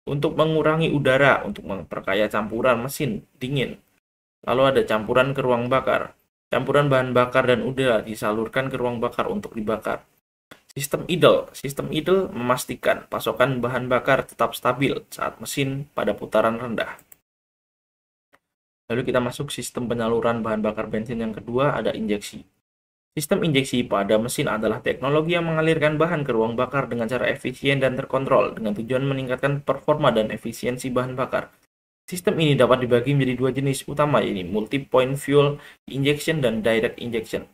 untuk mengurangi udara untuk memperkaya campuran mesin dingin. Lalu ada campuran ke ruang bakar. Campuran bahan bakar dan udara disalurkan ke ruang bakar untuk dibakar. Sistem idle memastikan pasokan bahan bakar tetap stabil saat mesin pada putaran rendah. Lalu kita masuk sistem penyaluran bahan bakar bensin yang kedua, ada injeksi. Sistem injeksi pada mesin adalah teknologi yang mengalirkan bahan ke ruang bakar dengan cara efisien dan terkontrol dengan tujuan meningkatkan performa dan efisiensi bahan bakar. Sistem ini dapat dibagi menjadi dua jenis utama, yaitu multi-point fuel injection dan direct injection.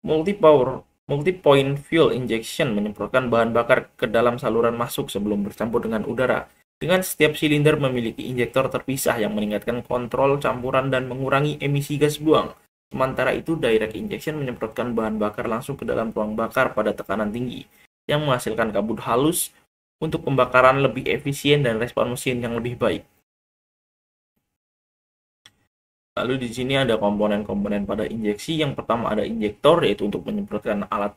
Multi-point fuel injection menyemprotkan bahan bakar ke dalam saluran masuk sebelum bercampur dengan udara. Dengan setiap silinder memiliki injektor terpisah yang meningkatkan kontrol campuran dan mengurangi emisi gas buang. Sementara itu, direct injection menyemprotkan bahan bakar langsung ke dalam ruang bakar pada tekanan tinggi, yang menghasilkan kabut halus untuk pembakaran lebih efisien dan respon mesin yang lebih baik. Lalu di sini ada komponen-komponen pada injeksi. Yang pertama ada injektor, yaitu untuk menyemprotkan alat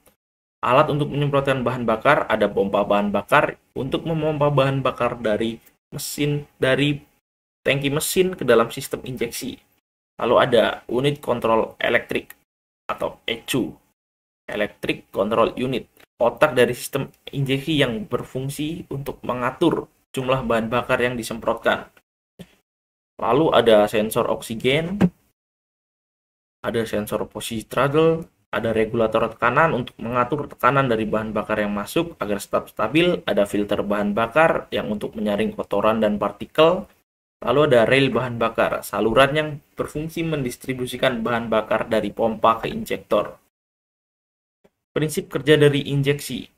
untuk menyemprotkan bahan bakar. Ada pompa bahan bakar untuk memompa bahan bakar dari tangki mesin ke dalam sistem injeksi. Lalu ada unit kontrol elektrik atau ECU, Electric Control Unit, otak dari sistem injeksi yang berfungsi untuk mengatur jumlah bahan bakar yang disemprotkan. Lalu ada sensor oksigen, ada sensor posisi throttle, ada regulator tekanan untuk mengatur tekanan dari bahan bakar yang masuk agar tetap stabil, ada filter bahan bakar yang untuk menyaring kotoran dan partikel, lalu ada rel bahan bakar, saluran yang berfungsi mendistribusikan bahan bakar dari pompa ke injektor. Prinsip kerja dari injeksi: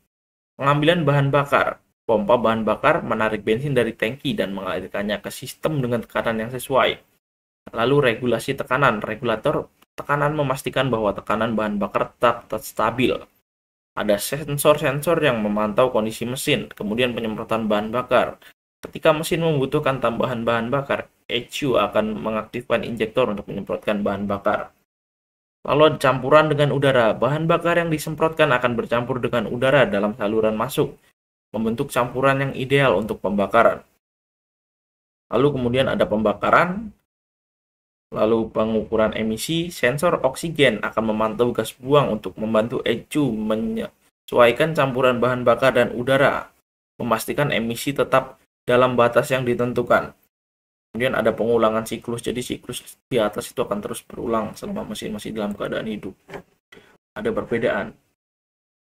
pengambilan bahan bakar. Pompa bahan bakar menarik bensin dari tangki dan mengalirkannya ke sistem dengan tekanan yang sesuai. Lalu regulasi tekanan. Regulator tekanan memastikan bahwa tekanan bahan bakar tetap stabil. Ada sensor-sensor yang memantau kondisi mesin, kemudian penyemprotan bahan bakar. Ketika mesin membutuhkan tambahan bahan bakar, ECU akan mengaktifkan injektor untuk menyemprotkan bahan bakar. Lalu campuran dengan udara. Bahan bakar yang disemprotkan akan bercampur dengan udara dalam saluran masuk, membentuk campuran yang ideal untuk pembakaran. Lalu kemudian ada pembakaran, lalu pengukuran emisi. Sensor oksigen akan memantau gas buang untuk membantu ECU menyesuaikan campuran bahan bakar dan udara, memastikan emisi tetap dalam batas yang ditentukan. Kemudian ada pengulangan siklus, jadi siklus di atas itu akan terus berulang selama mesin masih dalam keadaan hidup. Ada perbedaan.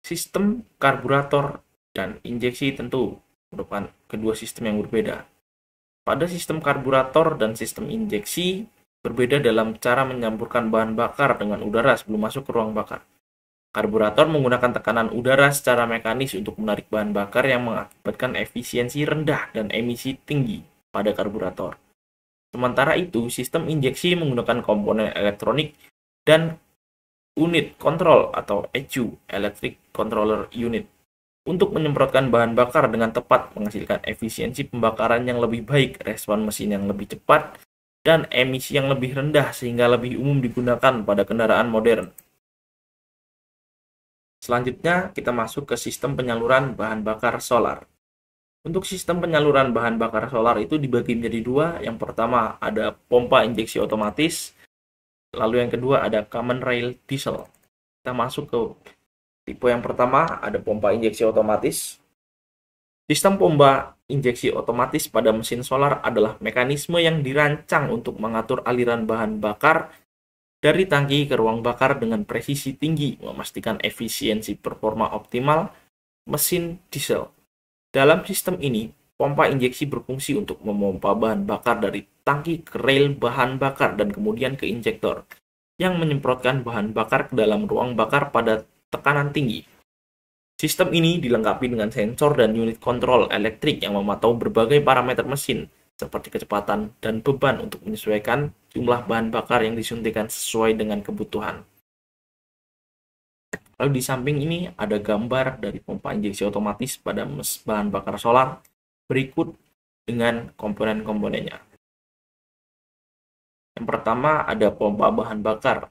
Sistem karburator dan injeksi tentu merupakan kedua sistem yang berbeda. Pada sistem karburator dan sistem injeksi berbeda dalam cara menyampurkan bahan bakar dengan udara sebelum masuk ke ruang bakar. Karburator menggunakan tekanan udara secara mekanis untuk menarik bahan bakar yang mengakibatkan efisiensi rendah dan emisi tinggi pada karburator. Sementara itu, sistem injeksi menggunakan komponen elektronik dan unit kontrol atau ECU, Electric Controller Unit, untuk menyemprotkan bahan bakar dengan tepat, menghasilkan efisiensi pembakaran yang lebih baik, respon mesin yang lebih cepat, dan emisi yang lebih rendah sehingga lebih umum digunakan pada kendaraan modern. Selanjutnya, kita masuk ke sistem penyaluran bahan bakar solar. Untuk sistem penyaluran bahan bakar solar itu dibagi menjadi dua. Yang pertama ada pompa injeksi otomatis, lalu yang kedua ada common rail diesel. Kita masuk ke tipe yang pertama, ada pompa injeksi otomatis. Sistem pompa injeksi otomatis pada mesin solar adalah mekanisme yang dirancang untuk mengatur aliran bahan bakar dari tangki ke ruang bakar dengan presisi tinggi, memastikan efisiensi performa optimal mesin diesel. Dalam sistem ini, pompa injeksi berfungsi untuk memompa bahan bakar dari tangki ke rel bahan bakar dan kemudian ke injektor. yang menyemprotkan bahan bakar ke dalam ruang bakar pada tekanan tinggi. Sistem ini dilengkapi dengan sensor dan unit kontrol elektrik yang memantau berbagai parameter mesin, seperti kecepatan dan beban untuk menyesuaikan jumlah bahan bakar yang disuntikan sesuai dengan kebutuhan. Lalu di samping ini ada gambar dari pompa injeksi otomatis pada bahan bakar solar berikut dengan komponen-komponennya. Yang pertama ada pompa bahan bakar.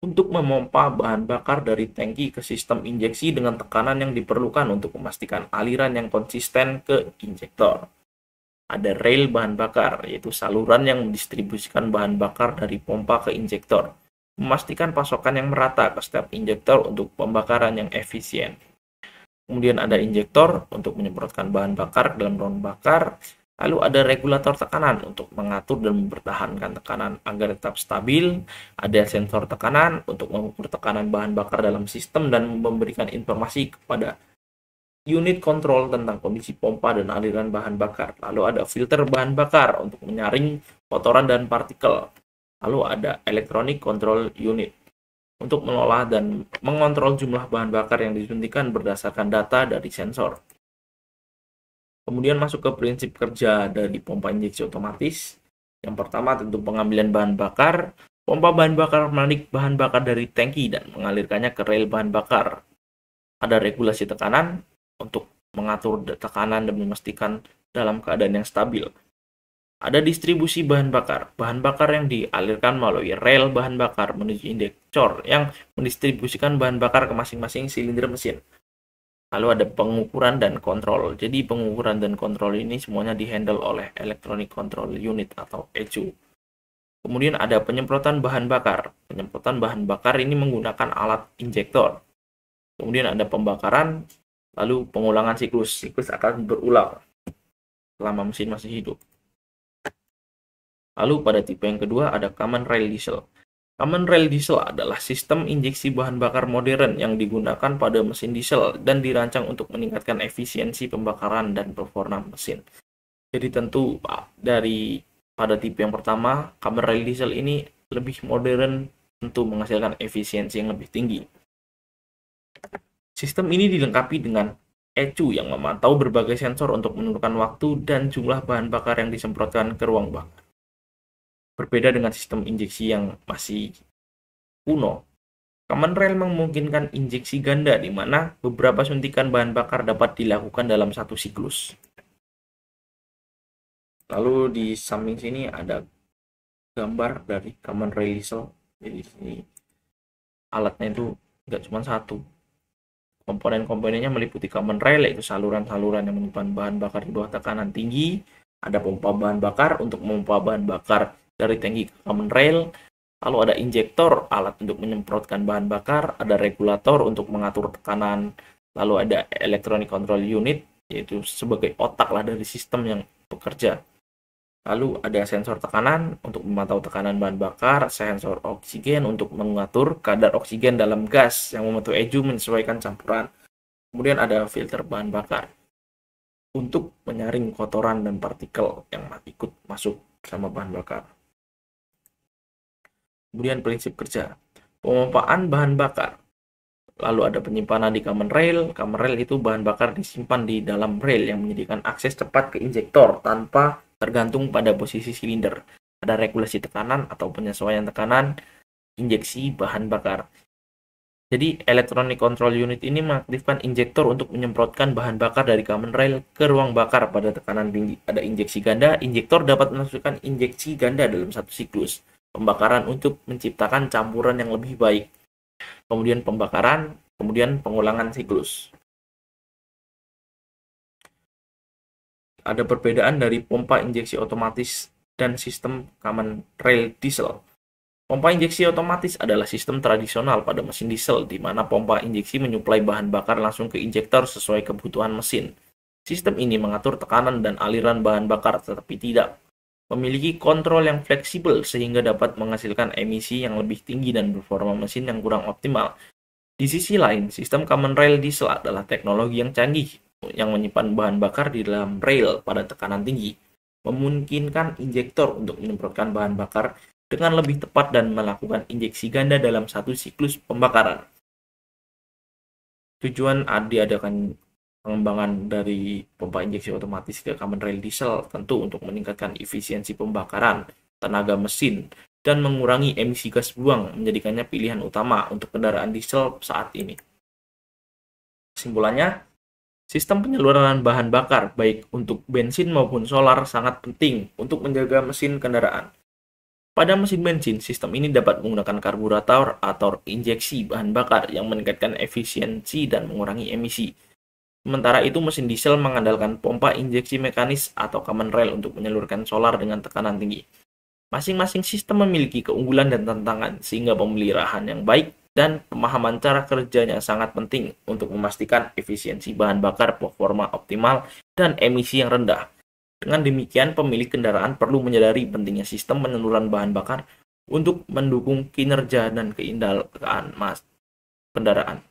Untuk memompa bahan bakar dari tangki ke sistem injeksi dengan tekanan yang diperlukan untuk memastikan aliran yang konsisten ke injektor. Ada rail bahan bakar, yaitu saluran yang mendistribusikan bahan bakar dari pompa ke injektor, memastikan pasokan yang merata ke setiap injektor untuk pembakaran yang efisien. Kemudian ada injektor untuk menyemprotkan bahan bakar ke dalam ruang bakar. Lalu ada regulator tekanan untuk mengatur dan mempertahankan tekanan agar tetap stabil. Ada sensor tekanan untuk mengukur tekanan bahan bakar dalam sistem dan memberikan informasi kepada unit kontrol tentang kondisi pompa dan aliran bahan bakar. Lalu ada filter bahan bakar untuk menyaring kotoran dan partikel. Lalu ada electronic control unit untuk mengolah dan mengontrol jumlah bahan bakar yang disuntikan berdasarkan data dari sensor. Kemudian masuk ke prinsip kerja dari pompa injeksi otomatis. Yang pertama tentu pengambilan bahan bakar. Pompa bahan bakar menarik bahan bakar dari tangki dan mengalirkannya ke rel bahan bakar. Ada regulasi tekanan untuk mengatur tekanan dan memastikan dalam keadaan yang stabil. Ada distribusi bahan bakar. Bahan bakar yang dialirkan melalui rel bahan bakar menuju injektor yang mendistribusikan bahan bakar ke masing-masing silinder mesin. Lalu ada pengukuran dan kontrol. Jadi pengukuran dan kontrol ini semuanya dihandle oleh Electronic Control Unit atau ECU. Kemudian ada penyemprotan bahan bakar. Penyemprotan bahan bakar ini menggunakan alat injektor. Kemudian ada pembakaran, lalu pengulangan siklus. Siklus akan berulang selama mesin masih hidup. Lalu pada tipe yang kedua ada common rail diesel. Common rail diesel adalah sistem injeksi bahan bakar modern yang digunakan pada mesin diesel dan dirancang untuk meningkatkan efisiensi pembakaran dan performa mesin. Jadi tentu pada tipe yang pertama, common rail diesel ini lebih modern, tentu menghasilkan efisiensi yang lebih tinggi. Sistem ini dilengkapi dengan ECU yang memantau berbagai sensor untuk menentukan waktu dan jumlah bahan bakar yang disemprotkan ke ruang bakar. Berbeda dengan sistem injeksi yang masih kuno, common rail memungkinkan injeksi ganda di mana beberapa suntikan bahan bakar dapat dilakukan dalam satu siklus. Lalu di samping sini ada gambar dari common rail diesel. Jadi sini alatnya itu nggak cuma satu. Komponen-komponennya meliputi common rail, yaitu saluran-saluran yang menyimpan bahan bakar di bawah tekanan tinggi. Ada pompa bahan bakar untuk memompa bahan bakar dari tangki ke common rail. Lalu ada injektor, alat untuk menyemprotkan bahan bakar. Ada regulator untuk mengatur tekanan. Lalu ada electronic control unit, yaitu sebagai otak lah dari sistem yang bekerja. Lalu ada sensor tekanan untuk memantau tekanan bahan bakar, sensor oksigen untuk mengatur kadar oksigen dalam gas yang membantu ECU menyesuaikan campuran. Kemudian ada filter bahan bakar untuk menyaring kotoran dan partikel yang ikut masuk sama bahan bakar. Kemudian prinsip kerja, pemompaan bahan bakar. Lalu ada penyimpanan di common rail. Common rail itu bahan bakar disimpan di dalam rail yang menyediakan akses cepat ke injektor tanpa tergantung pada posisi silinder. Ada regulasi tekanan atau penyesuaian tekanan injeksi bahan bakar. Jadi electronic control unit ini mengaktifkan injektor untuk menyemprotkan bahan bakar dari common rail ke ruang bakar pada tekanan tinggi. Ada injeksi ganda. Injektor dapat memasukkan injeksi ganda dalam satu siklus pembakaran untuk menciptakan campuran yang lebih baik. Kemudian pembakaran, kemudian pengulangan siklus. Ada perbedaan dari pompa injeksi otomatis dan sistem common rail diesel. Pompa injeksi otomatis adalah sistem tradisional pada mesin diesel, di mana pompa injeksi menyuplai bahan bakar langsung ke injektor sesuai kebutuhan mesin. Sistem ini mengatur tekanan dan aliran bahan bakar, tetapi tidak memiliki kontrol yang fleksibel sehingga dapat menghasilkan emisi yang lebih tinggi dan performa mesin yang kurang optimal. Di sisi lain, sistem common rail diesel adalah teknologi yang canggih yang menyimpan bahan bakar di dalam rail pada tekanan tinggi, memungkinkan injektor untuk menyemprotkan bahan bakar dengan lebih tepat dan melakukan injeksi ganda dalam satu siklus pembakaran. Tujuan diadakan pengembangan dari pompa injeksi otomatis ke common rail diesel tentu untuk meningkatkan efisiensi pembakaran, tenaga mesin, dan mengurangi emisi gas buang, menjadikannya pilihan utama untuk kendaraan diesel saat ini. Kesimpulannya, sistem penyaluran bahan bakar baik untuk bensin maupun solar sangat penting untuk menjaga mesin kendaraan. Pada mesin bensin, sistem ini dapat menggunakan karburator atau injeksi bahan bakar yang meningkatkan efisiensi dan mengurangi emisi. Sementara itu, mesin diesel mengandalkan pompa injeksi mekanis atau common rail untuk menyalurkan solar dengan tekanan tinggi. Masing-masing sistem memiliki keunggulan dan tantangan, sehingga pemeliharaan yang baik dan pemahaman cara kerjanya sangat penting untuk memastikan efisiensi bahan bakar, performa optimal, dan emisi yang rendah. Dengan demikian, pemilik kendaraan perlu menyadari pentingnya sistem penyaluran bahan bakar untuk mendukung kinerja dan keindahan kendaraan.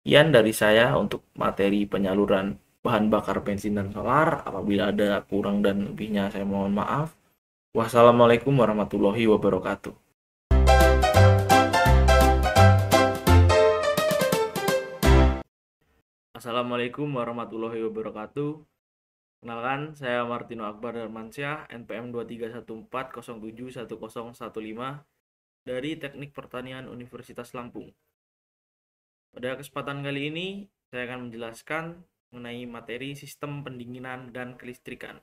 Sekian dari saya untuk materi penyaluran bahan bakar bensin dan solar. Apabila ada kurang dan lebihnya, saya mohon maaf. Wassalamualaikum warahmatullahi wabarakatuh. Assalamualaikum warahmatullahi wabarakatuh. Kenalkan, saya Martino Akbar Darmansyah, NPM 2314071015 dari Teknik Pertanian Universitas Lampung. Pada kesempatan kali ini, saya akan menjelaskan mengenai materi sistem pendinginan dan kelistrikan.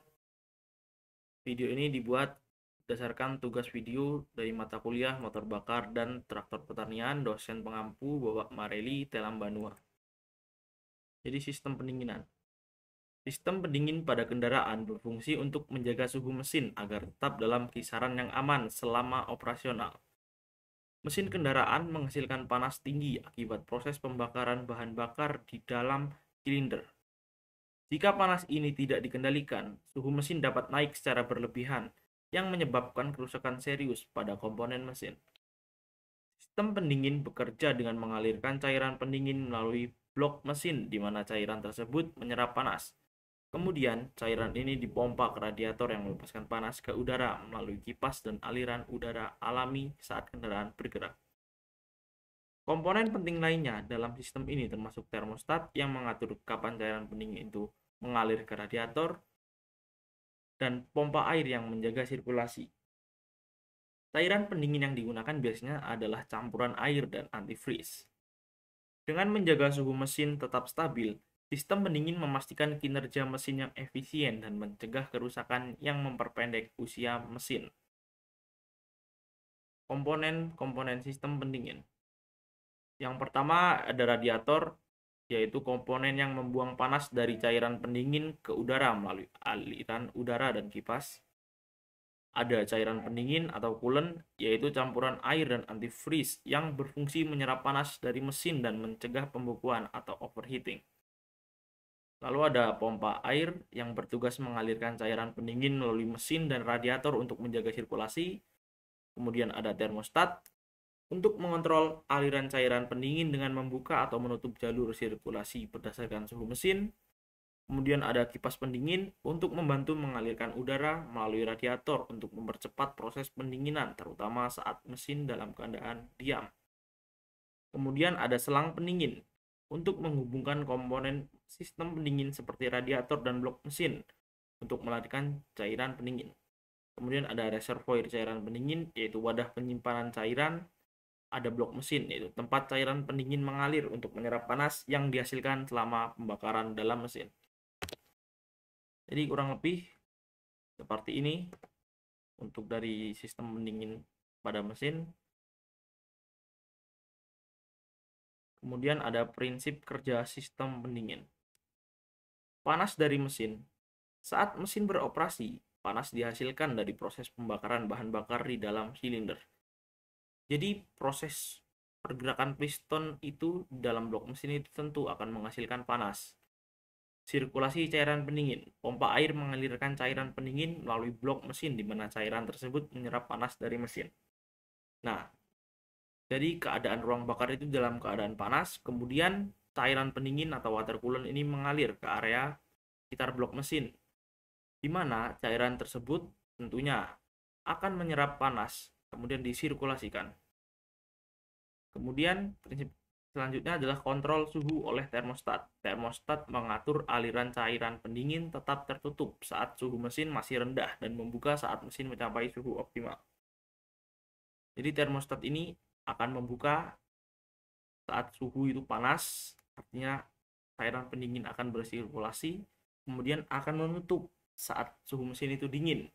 Video ini dibuat berdasarkan tugas video dari mata kuliah motor bakar dan traktor pertanian dosen pengampu Bapak Mareli Telam Banua. Jadi sistem pendinginan. Sistem pendingin pada kendaraan berfungsi untuk menjaga suhu mesin agar tetap dalam kisaran yang aman selama operasional. Mesin kendaraan menghasilkan panas tinggi akibat proses pembakaran bahan bakar di dalam silinder. Jika panas ini tidak dikendalikan, suhu mesin dapat naik secara berlebihan yang menyebabkan kerusakan serius pada komponen mesin. Sistem pendingin bekerja dengan mengalirkan cairan pendingin melalui blok mesin di mana cairan tersebut menyerap panas. Kemudian, cairan ini dipompa ke radiator yang melepaskan panas ke udara melalui kipas dan aliran udara alami saat kendaraan bergerak. Komponen penting lainnya dalam sistem ini termasuk termostat yang mengatur kapan cairan pendingin itu mengalir ke radiator dan pompa air yang menjaga sirkulasi. Cairan pendingin yang digunakan biasanya adalah campuran air dan antifreeze. Dengan menjaga suhu mesin tetap stabil, sistem pendingin memastikan kinerja mesin yang efisien dan mencegah kerusakan yang memperpendek usia mesin. Komponen sistem pendingin. Yang pertama ada radiator, yaitu komponen yang membuang panas dari cairan pendingin ke udara melalui aliran udara dan kipas. Ada cairan pendingin atau coolant, yaitu campuran air dan antifreeze yang berfungsi menyerap panas dari mesin dan mencegah pembekuan atau overheating. Lalu ada pompa air yang bertugas mengalirkan cairan pendingin melalui mesin dan radiator untuk menjaga sirkulasi. Kemudian ada termostat untuk mengontrol aliran cairan pendingin dengan membuka atau menutup jalur sirkulasi berdasarkan suhu mesin. Kemudian ada kipas pendingin untuk membantu mengalirkan udara melalui radiator untuk mempercepat proses pendinginan, terutama saat mesin dalam keadaan diam. Kemudian ada selang pendingin untuk menghubungkan komponen sistem pendingin seperti radiator dan blok mesin untuk melarikan cairan pendingin. Kemudian ada reservoir cairan pendingin, yaitu wadah penyimpanan cairan. Ada blok mesin, yaitu tempat cairan pendingin mengalir untuk menyerap panas yang dihasilkan selama pembakaran dalam mesin. Jadi kurang lebih seperti ini untuk dari sistem pendingin pada mesin. Kemudian ada prinsip kerja sistem pendingin. Panas dari mesin. Saat mesin beroperasi, panas dihasilkan dari proses pembakaran bahan bakar di dalam silinder. Jadi proses pergerakan piston itu dalam blok mesin itu tentu akan menghasilkan panas. Sirkulasi cairan pendingin. Pompa air mengalirkan cairan pendingin melalui blok mesin di mana cairan tersebut menyerap panas dari mesin. Nah, jadi keadaan ruang bakar itu dalam keadaan panas, kemudian cairan pendingin atau water coolant ini mengalir ke area sekitar blok mesin, di mana cairan tersebut tentunya akan menyerap panas, kemudian disirkulasikan. Kemudian prinsip selanjutnya adalah kontrol suhu oleh termostat. Termostat mengatur aliran cairan pendingin tetap tertutup saat suhu mesin masih rendah dan membuka saat mesin mencapai suhu optimal. Jadi termostat ini akan membuka saat suhu itu panas, artinya cairan pendingin akan bersirkulasi, kemudian akan menutup saat suhu mesin itu dingin,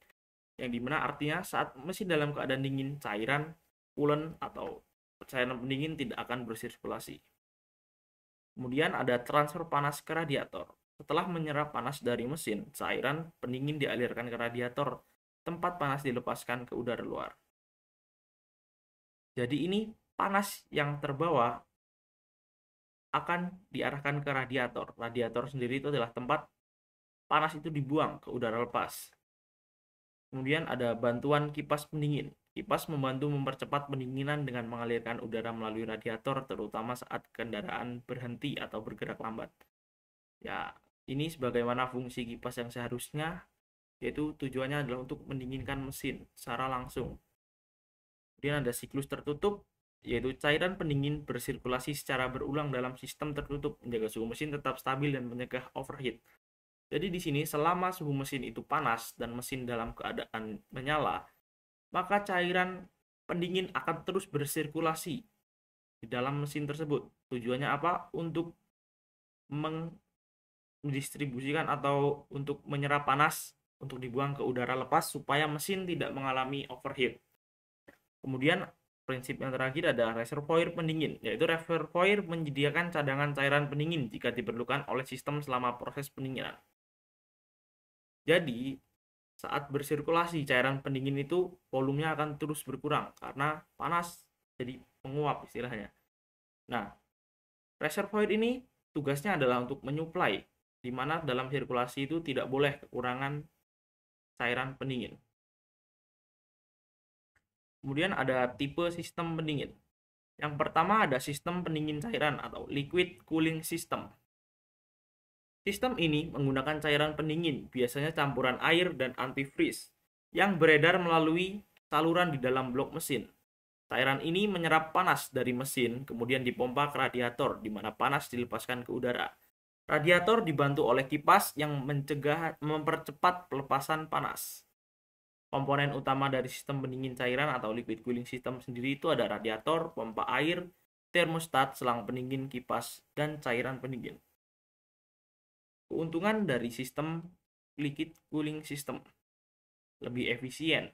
yang dimana artinya saat mesin dalam keadaan dingin, cairan coolant atau cairan pendingin tidak akan bersirkulasi. Kemudian ada transfer panas ke radiator. Setelah menyerap panas dari mesin, cairan pendingin dialirkan ke radiator, tempat panas dilepaskan ke udara luar. Jadi ini panas yang terbawa akan diarahkan ke radiator. Radiator sendiri itu adalah tempat panas itu dibuang ke udara lepas. Kemudian ada bantuan kipas pendingin. Kipas membantu mempercepat pendinginan dengan mengalirkan udara melalui radiator, terutama saat kendaraan berhenti atau bergerak lambat. Ya, ini sebagaimana fungsi kipas yang seharusnya, yaitu tujuannya adalah untuk mendinginkan mesin secara langsung. Kemudian ada siklus tertutup, yaitu cairan pendingin bersirkulasi secara berulang dalam sistem tertutup, menjaga suhu mesin tetap stabil dan mencegah overheat. Jadi di sini selama suhu mesin itu panas dan mesin dalam keadaan menyala, maka cairan pendingin akan terus bersirkulasi di dalam mesin tersebut. Tujuannya apa? Untuk mendistribusikan atau untuk menyerap panas untuk dibuang ke udara lepas supaya mesin tidak mengalami overheat. Kemudian prinsip yang terakhir ada reservoir pendingin, yaitu reservoir menyediakan cadangan cairan pendingin jika diperlukan oleh sistem selama proses pendinginan. Jadi, saat bersirkulasi cairan pendingin itu volumenya akan terus berkurang karena panas jadi menguap istilahnya. Nah, reservoir ini tugasnya adalah untuk menyuplai, di mana dalam sirkulasi itu tidak boleh kekurangan cairan pendingin. Kemudian ada tipe sistem pendingin. Yang pertama ada sistem pendingin cairan atau liquid cooling system. Sistem ini menggunakan cairan pendingin, biasanya campuran air dan antifreeze, yang beredar melalui saluran di dalam blok mesin. Cairan ini menyerap panas dari mesin, kemudian dipompa ke radiator, di mana panas dilepaskan ke udara. Radiator dibantu oleh kipas yang mempercepat pelepasan panas. Komponen utama dari sistem pendingin cairan atau liquid cooling system sendiri itu ada radiator, pompa air, termostat, selang pendingin, kipas, dan cairan pendingin. Keuntungan dari sistem liquid cooling system lebih efisien,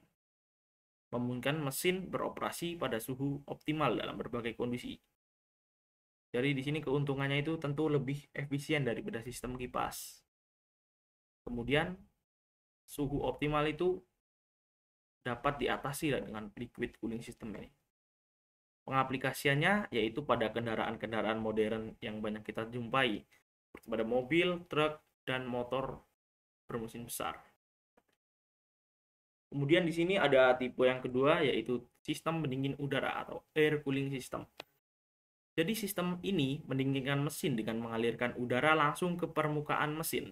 memungkinkan mesin beroperasi pada suhu optimal dalam berbagai kondisi. Jadi di sini keuntungannya itu tentu lebih efisien daripada sistem kipas. Kemudian suhu optimal itu dapat diatasi dengan liquid cooling system ini. Pengaplikasiannya yaitu pada kendaraan-kendaraan modern yang banyak kita jumpai, seperti pada mobil, truk, dan motor bermesin besar. Kemudian di sini ada tipe yang kedua, yaitu sistem pendingin udara atau air cooling system. Jadi sistem ini mendinginkan mesin dengan mengalirkan udara langsung ke permukaan mesin.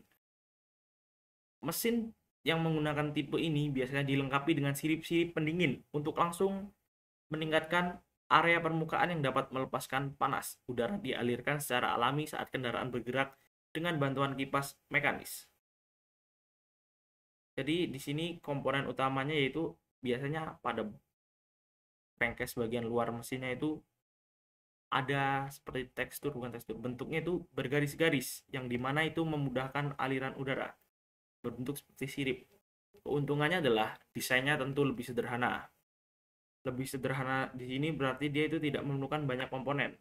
Mesin yang menggunakan tipe ini biasanya dilengkapi dengan sirip-sirip pendingin untuk langsung meningkatkan area permukaan yang dapat melepaskan panas. Udara dialirkan secara alami saat kendaraan bergerak dengan bantuan kipas mekanis. Jadi di sini komponen utamanya yaitu biasanya pada crankcase bagian luar mesinnya itu ada seperti bentuknya itu bergaris-garis yang dimana itu memudahkan aliran udara berbentuk seperti sirip. Keuntungannya adalah desainnya tentu lebih sederhana. Lebih sederhana di sini berarti dia itu tidak memerlukan banyak komponen.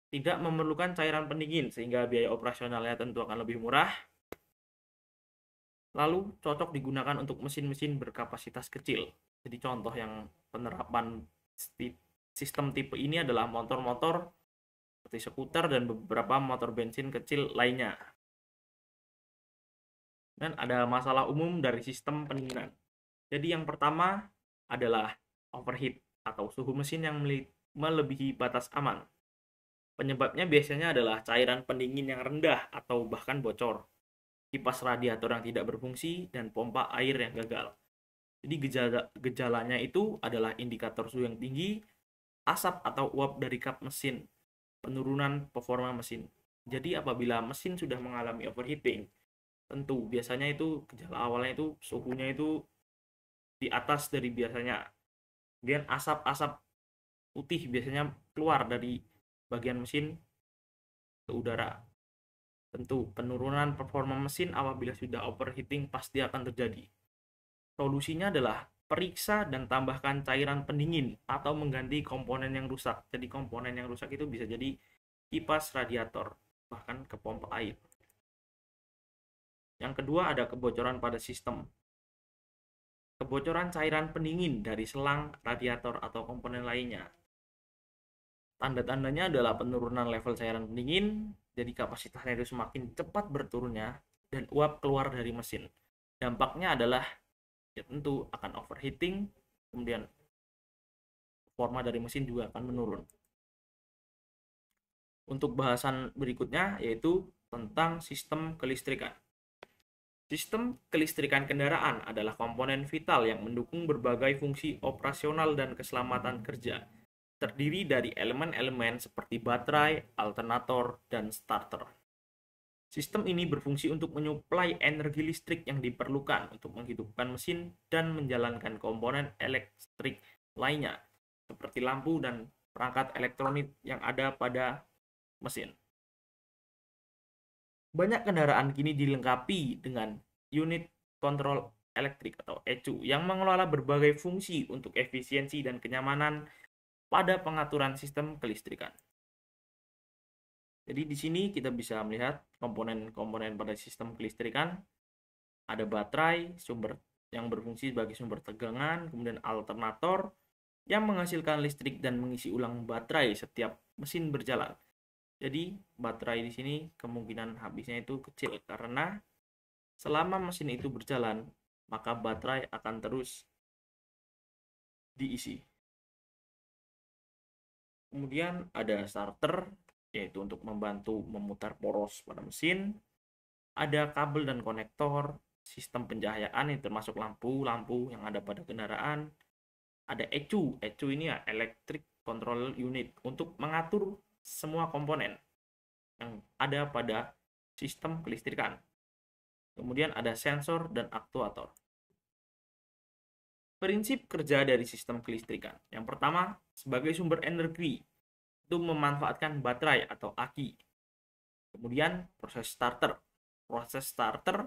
Tidak memerlukan cairan pendingin sehingga biaya operasionalnya tentu akan lebih murah. Lalu cocok digunakan untuk mesin-mesin berkapasitas kecil. Jadi contoh yang penerapan sistem tipe ini adalah motor-motor seperti skuter dan beberapa motor bensin kecil lainnya. Dan ada masalah umum dari sistem pendinginan. Jadi yang pertama adalah overheat atau suhu mesin yang melebihi batas aman. Penyebabnya biasanya adalah cairan pendingin yang rendah atau bahkan bocor, kipas radiator yang tidak berfungsi, dan pompa air yang gagal. Jadi gejalanya itu adalah indikator suhu yang tinggi, asap atau uap dari kap mesin, penurunan performa mesin. Jadi apabila mesin sudah mengalami overheating, tentu biasanya itu gejala awalnya itu suhunya itu di atas dari biasanya. Kemudian asap-asap putih biasanya keluar dari bagian mesin ke udara. Tentu penurunan performa mesin apabila sudah overheating pasti akan terjadi. Solusinya adalah periksa dan tambahkan cairan pendingin atau mengganti komponen yang rusak. Jadi komponen yang rusak itu bisa jadi kipas radiator, bahkan ke pompa air. Yang kedua ada kebocoran pada sistem. Kebocoran cairan pendingin dari selang, radiator, atau komponen lainnya. Tanda-tandanya adalah penurunan level cairan pendingin, jadi kapasitasnya itu semakin cepat berturunnya, dan uap keluar dari mesin. Dampaknya adalah ya tentu akan overheating, kemudian performa dari mesin juga akan menurun. Untuk bahasan berikutnya yaitu tentang sistem kelistrikan. Sistem kelistrikan kendaraan adalah komponen vital yang mendukung berbagai fungsi operasional dan keselamatan kerja. Terdiri dari elemen-elemen seperti baterai, alternator, dan starter. Sistem ini berfungsi untuk menyuplai energi listrik yang diperlukan untuk menghidupkan mesin dan menjalankan komponen elektrik lainnya, seperti lampu dan perangkat elektronik yang ada pada mesin. Banyak kendaraan kini dilengkapi dengan unit kontrol elektrik atau ECU yang mengelola berbagai fungsi untuk efisiensi dan kenyamanan pada pengaturan sistem kelistrikan. Jadi di sini kita bisa melihat komponen-komponen pada sistem kelistrikan. Ada baterai, sumber yang berfungsi sebagai sumber tegangan, kemudian alternator yang menghasilkan listrik dan mengisi ulang baterai setiap mesin berjalan. Jadi baterai di sini kemungkinan habisnya itu kecil karena selama mesin itu berjalan, maka baterai akan terus diisi. Kemudian ada starter, yaitu untuk membantu memutar poros pada mesin. Ada kabel dan konektor, sistem pencahayaan yang termasuk lampu-lampu yang ada pada kendaraan. Ada ECU, ECU ini ya Electric Control Unit untuk mengatur semua komponen yang ada pada sistem kelistrikan. Kemudian ada sensor dan aktuator. Prinsip kerja dari sistem kelistrikan. Yang pertama, sebagai sumber energi, itu memanfaatkan baterai atau aki. Kemudian proses starter. Proses starter,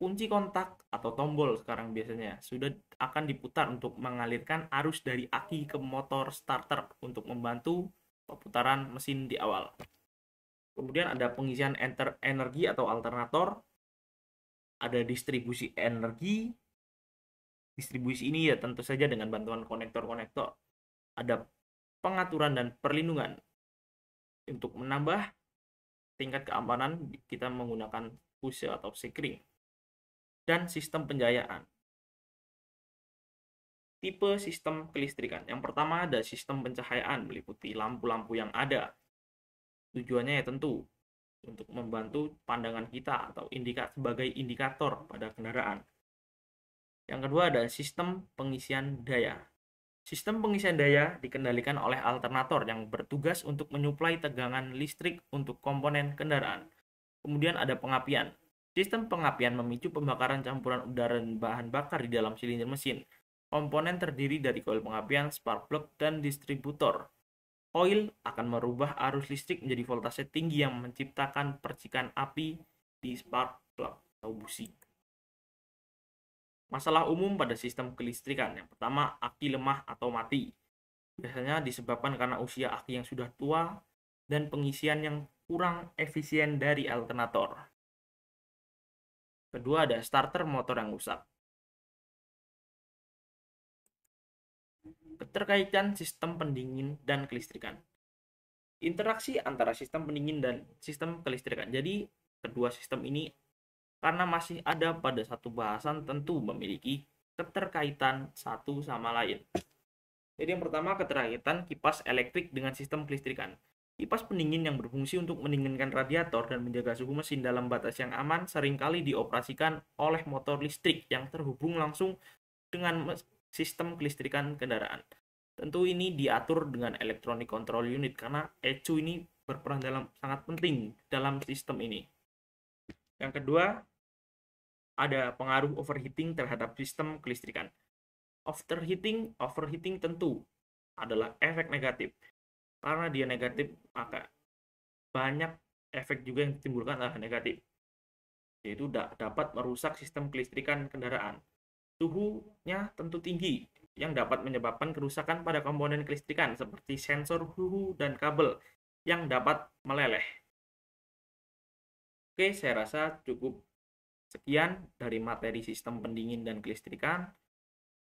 kunci kontak atau tombol sekarang biasanya sudah akan diputar untuk mengalirkan arus dari aki ke motor starter untuk membantu perputaran mesin di awal. Kemudian ada pengisian energi atau alternator, ada distribusi energi. Distribusi ini ya tentu saja dengan bantuan konektor-konektor. Ada pengaturan dan perlindungan. Untuk menambah tingkat keamanan, kita menggunakan push atau sekring. Dan sistem pencahayaan. Tipe sistem kelistrikan. Yang pertama ada sistem pencahayaan, meliputi lampu-lampu yang ada. Tujuannya ya tentu untuk membantu pandangan kita atau sebagai indikator pada kendaraan. Yang kedua ada sistem pengisian daya. Sistem pengisian daya dikendalikan oleh alternator yang bertugas untuk menyuplai tegangan listrik untuk komponen kendaraan. Kemudian ada pengapian. Sistem pengapian memicu pembakaran campuran udara dan bahan bakar di dalam silinder mesin. Komponen terdiri dari koil pengapian, spark plug, dan distributor. Koil akan merubah arus listrik menjadi voltase tinggi yang menciptakan percikan api di spark plug atau busi. Masalah umum pada sistem kelistrikan. Yang pertama, aki lemah atau mati. Biasanya disebabkan karena usia aki yang sudah tua dan pengisian yang kurang efisien dari alternator. Kedua, ada starter motor yang rusak. Keterkaitan sistem pendingin dan kelistrikan. Interaksi antara sistem pendingin dan sistem kelistrikan. Jadi, kedua sistem ini karena masih ada pada satu bahasan tentu memiliki keterkaitan satu sama lain. Jadi yang pertama keterkaitan kipas elektrik dengan sistem kelistrikan. Kipas pendingin yang berfungsi untuk mendinginkan radiator dan menjaga suhu mesin dalam batas yang aman seringkali dioperasikan oleh motor listrik yang terhubung langsung dengan sistem kelistrikan kendaraan. Tentu ini diatur dengan electronic control unit karena ECU ini berperan sangat penting dalam sistem ini. Yang kedua, ada pengaruh overheating terhadap sistem kelistrikan. Overheating tentu adalah efek negatif. Karena dia negatif, maka banyak efek juga yang ditimbulkan adalah negatif, yaitu dapat merusak sistem kelistrikan kendaraan. Suhunya tentu tinggi, yang dapat menyebabkan kerusakan pada komponen kelistrikan seperti sensor suhu dan kabel yang dapat meleleh. Oke, saya rasa cukup sekian dari materi sistem pendingin dan kelistrikan.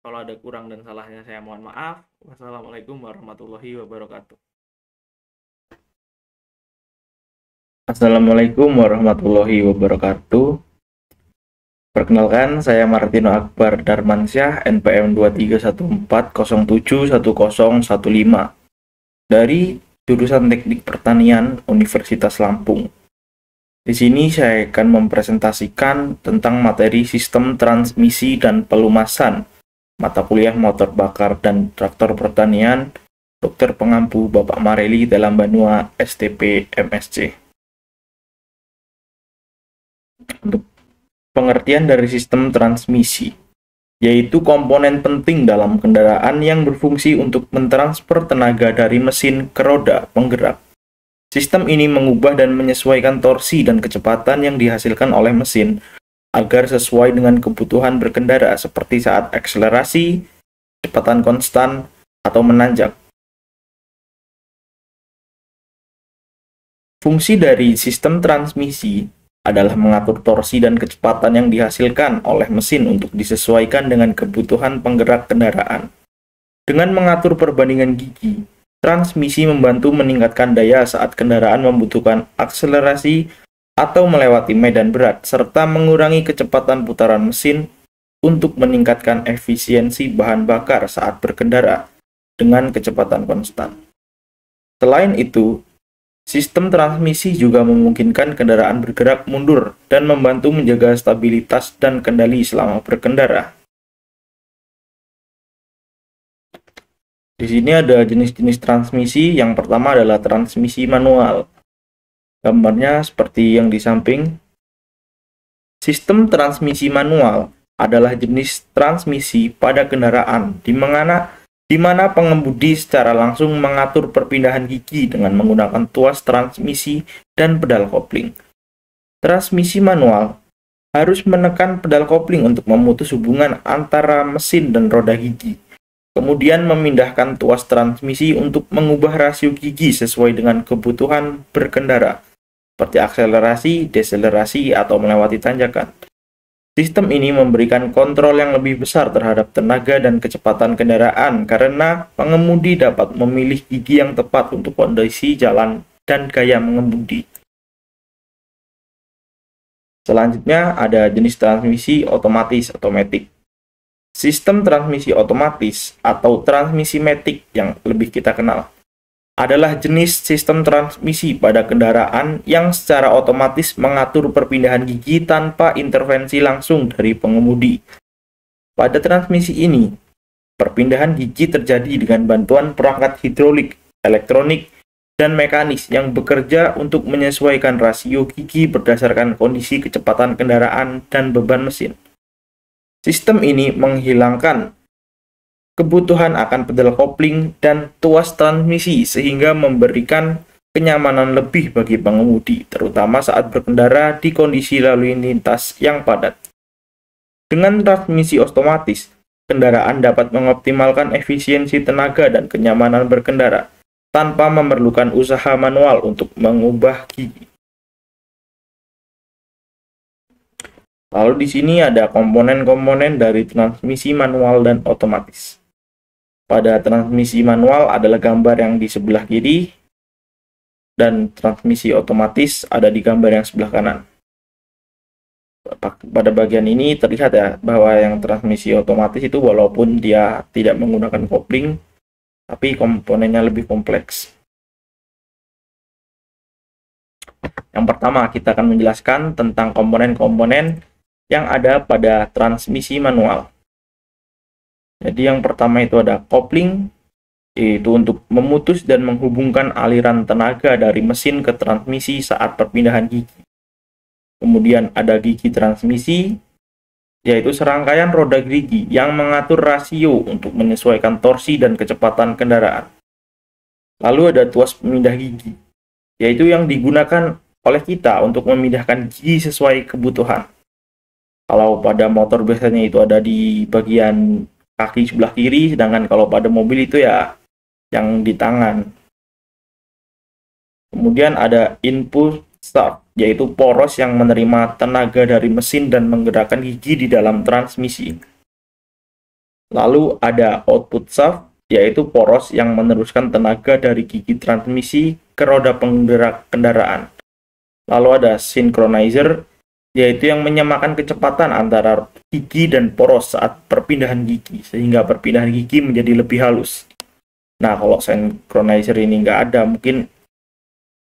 Kalau ada kurang dan salahnya saya mohon maaf. Wassalamualaikum warahmatullahi wabarakatuh. Assalamualaikum warahmatullahi wabarakatuh. Perkenalkan, saya Martino Akbar Darmansyah, NPM 2314071015 dari jurusan Teknik Pertanian Universitas Lampung. Di sini saya akan mempresentasikan tentang materi sistem transmisi dan pelumasan mata kuliah motor bakar dan traktor pertanian Dr. Pengampu Bapak Mareli dalam Banua STP MSc. Untuk pengertian dari sistem transmisi, yaitu komponen penting dalam kendaraan yang berfungsi untuk mentransfer tenaga dari mesin ke roda penggerak. Sistem ini mengubah dan menyesuaikan torsi dan kecepatan yang dihasilkan oleh mesin agar sesuai dengan kebutuhan berkendara seperti saat akselerasi, kecepatan konstan, atau menanjak. Fungsi dari sistem transmisi adalah mengatur torsi dan kecepatan yang dihasilkan oleh mesin untuk disesuaikan dengan kebutuhan penggerak kendaraan. Dengan mengatur perbandingan gigi, transmisi membantu meningkatkan daya saat kendaraan membutuhkan akselerasi atau melewati medan berat, serta mengurangi kecepatan putaran mesin untuk meningkatkan efisiensi bahan bakar saat berkendara dengan kecepatan konstan. Selain itu, sistem transmisi juga memungkinkan kendaraan bergerak mundur dan membantu menjaga stabilitas dan kendali selama berkendara. Di sini ada jenis-jenis transmisi. Yang pertama adalah transmisi manual. Gambarnya seperti yang di samping. Sistem transmisi manual adalah jenis transmisi pada kendaraan di mana pengemudi secara langsung mengatur perpindahan gigi dengan menggunakan tuas transmisi dan pedal kopling. Transmisi manual harus menekan pedal kopling untuk memutus hubungan antara mesin dan roda gigi, kemudian memindahkan tuas transmisi untuk mengubah rasio gigi sesuai dengan kebutuhan berkendara, seperti akselerasi, deselerasi, atau melewati tanjakan. Sistem ini memberikan kontrol yang lebih besar terhadap tenaga dan kecepatan kendaraan karena pengemudi dapat memilih gigi yang tepat untuk kondisi jalan dan gaya mengemudi. Selanjutnya ada jenis transmisi otomatis (automatic). Sistem transmisi otomatis atau transmisi matic yang lebih kita kenal adalah jenis sistem transmisi pada kendaraan yang secara otomatis mengatur perpindahan gigi tanpa intervensi langsung dari pengemudi. Pada transmisi ini, perpindahan gigi terjadi dengan bantuan perangkat hidrolik, elektronik, dan mekanis yang bekerja untuk menyesuaikan rasio gigi berdasarkan kondisi kecepatan kendaraan dan beban mesin. Sistem ini menghilangkan kebutuhan akan pedal kopling dan tuas transmisi sehingga memberikan kenyamanan lebih bagi pengemudi, terutama saat berkendara di kondisi lalu lintas yang padat. Dengan transmisi otomatis, kendaraan dapat mengoptimalkan efisiensi tenaga dan kenyamanan berkendara tanpa memerlukan usaha manual untuk mengubah gigi. Lalu di sini ada komponen-komponen dari transmisi manual dan otomatis. Pada transmisi manual adalah gambar yang di sebelah kiri, dan transmisi otomatis ada di gambar yang sebelah kanan. Pada bagian ini terlihat ya bahwa yang transmisi otomatis itu walaupun dia tidak menggunakan kopling, tapi komponennya lebih kompleks. Yang pertama, kita akan menjelaskan tentang komponen-komponen yang ada pada transmisi manual. Jadi yang pertama itu ada kopling, yaitu untuk memutus dan menghubungkan aliran tenaga dari mesin ke transmisi saat perpindahan gigi. Kemudian ada gigi transmisi, yaitu serangkaian roda gigi yang mengatur rasio untuk menyesuaikan torsi dan kecepatan kendaraan. Lalu ada tuas pemindah gigi, yaitu yang digunakan oleh kita untuk memindahkan gigi sesuai kebutuhan. Kalau pada motor biasanya itu ada di bagian kaki sebelah kiri, sedangkan kalau pada mobil itu ya yang di tangan. Kemudian ada input shaft, yaitu poros yang menerima tenaga dari mesin dan menggerakkan gigi di dalam transmisi. Lalu ada output shaft, yaitu poros yang meneruskan tenaga dari gigi transmisi ke roda penggerak kendaraan. Lalu ada synchronizer, yaitu yang menyamakan kecepatan antara gigi dan poros saat perpindahan gigi, sehingga perpindahan gigi menjadi lebih halus. Nah, kalau synchronizer ini nggak ada, mungkin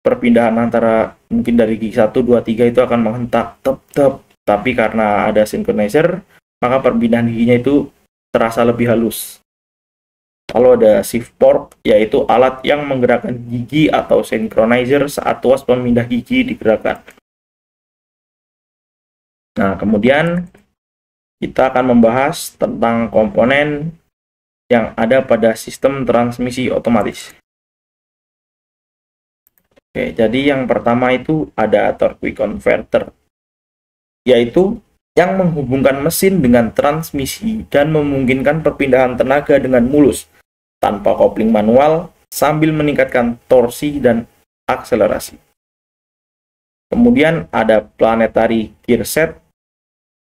perpindahan antara mungkin dari gigi 1, 2, 3 itu akan menghentak, tep. Tapi karena ada synchronizer, maka perpindahan giginya itu terasa lebih halus. Lalu ada shift fork, yaitu alat yang menggerakkan gigi atau synchronizer saat tuas pemindah gigi digerakkan. Nah, kemudian kita akan membahas tentang komponen yang ada pada sistem transmisi otomatis. Oke, jadi yang pertama itu ada torque converter, yaitu yang menghubungkan mesin dengan transmisi dan memungkinkan perpindahan tenaga dengan mulus tanpa kopling manual sambil meningkatkan torsi dan akselerasi. Kemudian ada planetary gear set,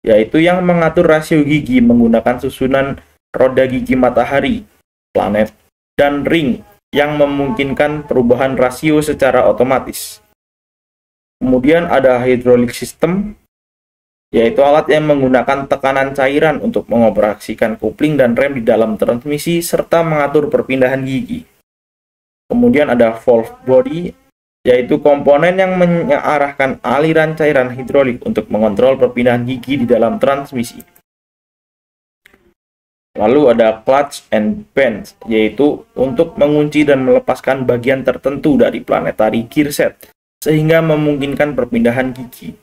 yaitu yang mengatur rasio gigi menggunakan susunan roda gigi matahari, planet, dan ring yang memungkinkan perubahan rasio secara otomatis. Kemudian ada hydraulic system, yaitu alat yang menggunakan tekanan cairan untuk mengoperasikan kopling dan rem di dalam transmisi serta mengatur perpindahan gigi. Kemudian ada valve body, yaitu komponen yang mengarahkan aliran cairan hidrolik untuk mengontrol perpindahan gigi di dalam transmisi. Lalu ada clutch and bend, yaitu untuk mengunci dan melepaskan bagian tertentu dari planetary gear set, sehingga memungkinkan perpindahan gigi.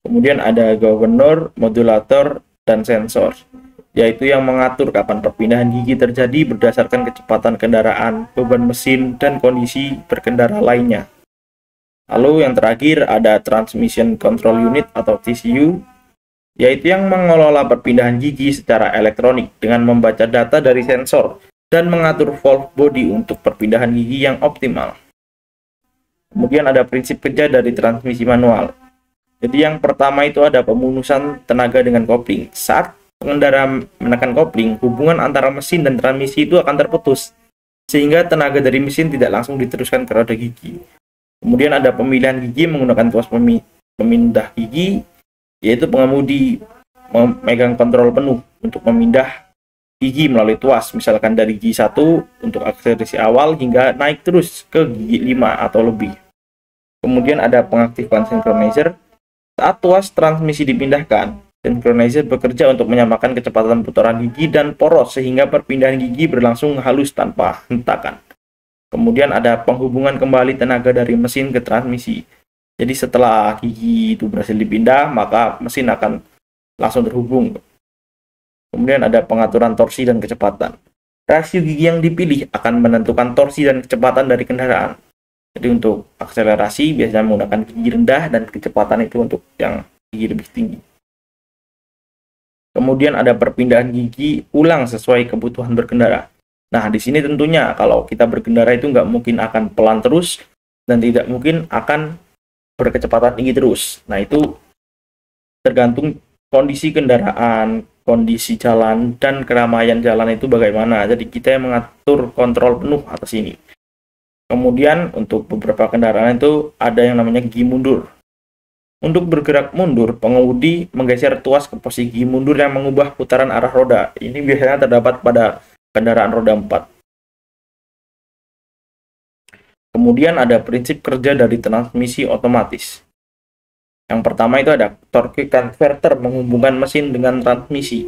Kemudian ada governor, modulator, dan sensor, yaitu yang mengatur kapan perpindahan gigi terjadi berdasarkan kecepatan kendaraan, beban mesin, dan kondisi berkendara lainnya. Lalu yang terakhir ada Transmission Control Unit atau TCU, yaitu yang mengelola perpindahan gigi secara elektronik dengan membaca data dari sensor dan mengatur valve body untuk perpindahan gigi yang optimal. Kemudian ada prinsip kerja dari transmisi manual. Jadi yang pertama itu ada pemutusan tenaga dengan kopling. Saat pengendara menekan kopling, hubungan antara mesin dan transmisi itu akan terputus, sehingga tenaga dari mesin tidak langsung diteruskan ke roda gigi. Kemudian ada pemilihan gigi menggunakan tuas pemindah gigi, yaitu pengemudi memegang kontrol penuh untuk memindah gigi melalui tuas, misalkan dari gigi 1 untuk akselerasi awal hingga naik terus ke gigi 5 atau lebih. Kemudian ada pengaktifan synchronizer. Saat tuas transmisi dipindahkan, synchronizer bekerja untuk menyamakan kecepatan putaran gigi dan poros sehingga perpindahan gigi berlangsung halus tanpa hentakan. Kemudian ada penghubungan kembali tenaga dari mesin ke transmisi. Jadi setelah gigi itu berhasil dipindah, maka mesin akan langsung terhubung. Kemudian ada pengaturan torsi dan kecepatan. Rasio gigi yang dipilih akan menentukan torsi dan kecepatan dari kendaraan. Jadi untuk akselerasi biasanya menggunakan gigi rendah dan kecepatan itu untuk yang gigi lebih tinggi. Kemudian ada perpindahan gigi ulang sesuai kebutuhan berkendara. Nah, di sini tentunya kalau kita berkendara itu nggak mungkin akan pelan terus dan tidak mungkin akan berkecepatan tinggi terus. Nah, itu tergantung kondisi kendaraan, kondisi jalan, dan keramaian jalan itu bagaimana. Jadi kita yang mengatur kontrol penuh atas ini. Kemudian untuk beberapa kendaraan itu ada yang namanya gigi mundur. Untuk bergerak mundur, pengemudi menggeser tuas ke posisi gigi mundur yang mengubah putaran arah roda. Ini biasanya terdapat pada kendaraan roda 4. Kemudian ada prinsip kerja dari transmisi otomatis. Yang pertama itu ada torque converter menghubungkan mesin dengan transmisi.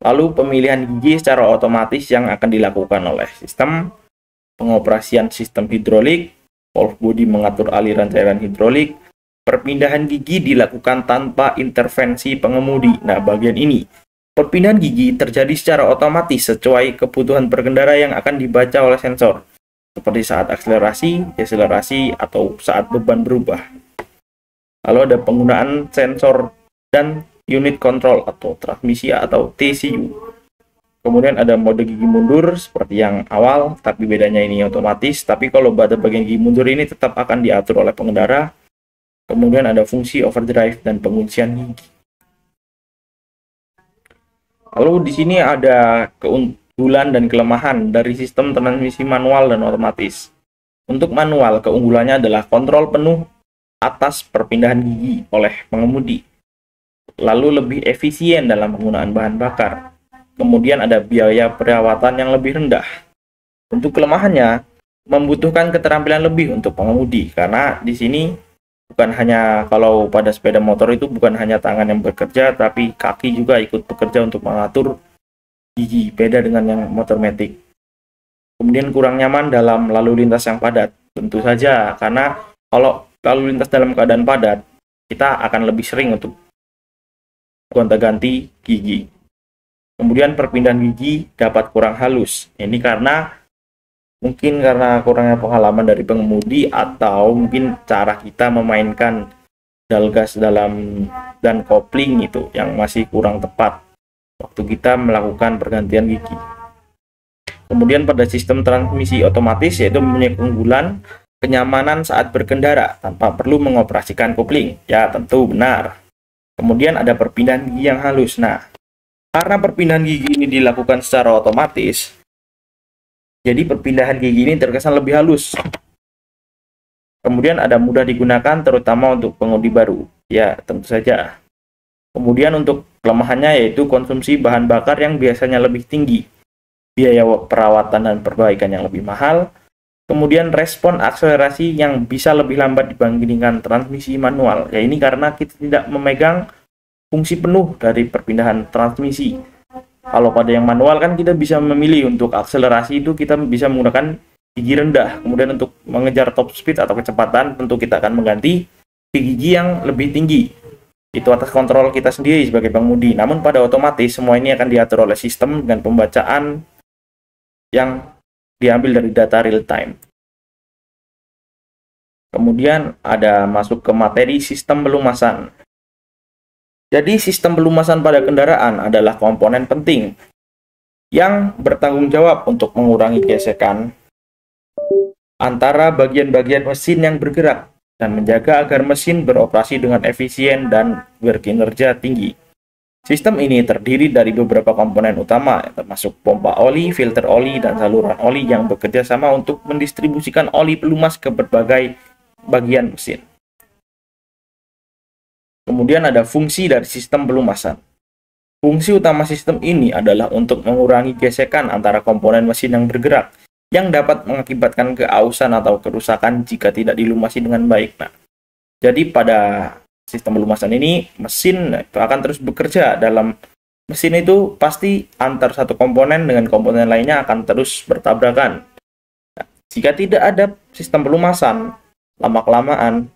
Lalu pemilihan gigi secara otomatis yang akan dilakukan oleh sistem, pengoperasian sistem hidrolik, valve body mengatur aliran cairan hidrolik, perpindahan gigi dilakukan tanpa intervensi pengemudi. Nah, bagian ini, perpindahan gigi terjadi secara otomatis sesuai kebutuhan berkendara yang akan dibaca oleh sensor, seperti saat akselerasi, deselerasi, atau saat beban berubah. Lalu ada penggunaan sensor dan unit control atau transmisi atau TCU. Kemudian ada mode gigi mundur seperti yang awal, tapi bedanya ini otomatis. Tapi kalau pada bagian gigi mundur ini tetap akan diatur oleh pengendara. Kemudian ada fungsi overdrive dan penguncian gigi. Lalu di sini ada keunggulan dan kelemahan dari sistem transmisi manual dan otomatis. Untuk manual, keunggulannya adalah kontrol penuh atas perpindahan gigi oleh pengemudi, lalu lebih efisien dalam penggunaan bahan bakar. Kemudian ada biaya perawatan yang lebih rendah. Untuk kelemahannya, membutuhkan keterampilan lebih untuk pengemudi, karena di sini bukan hanya, kalau pada sepeda motor itu bukan hanya tangan yang bekerja, tapi kaki juga ikut bekerja untuk mengatur gigi, beda dengan yang motor matic. Kemudian kurang nyaman dalam lalu lintas yang padat, tentu saja, karena kalau lalu lintas dalam keadaan padat, kita akan lebih sering untuk gonta-ganti gigi. Kemudian perpindahan gigi dapat kurang halus. Ini mungkin karena kurangnya pengalaman dari pengemudi, atau mungkin cara kita memainkan pedal gas dan kopling itu yang masih kurang tepat waktu kita melakukan pergantian gigi. Kemudian pada sistem transmisi otomatis, yaitu mempunyai keunggulan kenyamanan saat berkendara tanpa perlu mengoperasikan kopling. Ya, tentu benar. Kemudian ada perpindahan gigi yang halus. Nah, karena perpindahan gigi ini dilakukan secara otomatis, jadi perpindahan gigi ini terkesan lebih halus. Kemudian ada mudah digunakan terutama untuk pengemudi baru. Ya, tentu saja. Kemudian untuk kelemahannya yaitu konsumsi bahan bakar yang biasanya lebih tinggi, biaya perawatan dan perbaikan yang lebih mahal, kemudian respon akselerasi yang bisa lebih lambat dibandingkan transmisi manual. Ya, ini karena kita tidak memegang fungsi penuh dari perpindahan transmisi. Kalau pada yang manual kan kita bisa memilih untuk akselerasi itu kita bisa menggunakan gigi rendah. Kemudian untuk mengejar top speed atau kecepatan tentu kita akan mengganti gigi yang lebih tinggi. Itu atas kontrol kita sendiri sebagai pengemudi. Namun pada otomatis semua ini akan diatur oleh sistem dengan pembacaan yang diambil dari data real time. Kemudian ada masuk ke materi sistem pelumasan. Jadi sistem pelumasan pada kendaraan adalah komponen penting yang bertanggung jawab untuk mengurangi gesekan antara bagian-bagian mesin yang bergerak dan menjaga agar mesin beroperasi dengan efisien dan berkinerja tinggi. Sistem ini terdiri dari beberapa komponen utama, termasuk pompa oli, filter oli, dan saluran oli yang bekerja sama untuk mendistribusikan oli pelumas ke berbagai bagian mesin. Kemudian ada fungsi dari sistem pelumasan. Fungsi utama sistem ini adalah untuk mengurangi gesekan antara komponen mesin yang bergerak, yang dapat mengakibatkan keausan atau kerusakan jika tidak dilumasi dengan baik. Nah, jadi pada sistem pelumasan ini, mesin akan terus bekerja. Dalam mesin itu pasti antar satu komponen dengan komponen lainnya akan terus bertabrakan. Nah, jika tidak ada sistem pelumasan, lama-kelamaan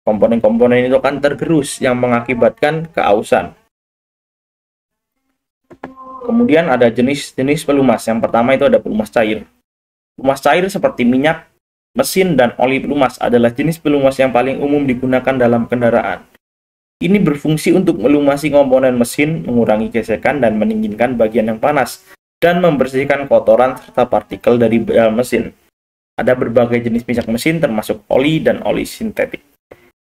komponen-komponen itu akan tergerus yang mengakibatkan keausan. Kemudian ada jenis-jenis pelumas. Yang pertama itu ada pelumas cair. Pelumas cair seperti minyak, mesin, dan oli pelumas adalah jenis pelumas yang paling umum digunakan dalam kendaraan. Ini berfungsi untuk melumasi komponen mesin, mengurangi gesekan, dan mendinginkan bagian yang panas, dan membersihkan kotoran serta partikel dari dalam mesin. Ada berbagai jenis minyak mesin termasuk oli dan oli sintetik,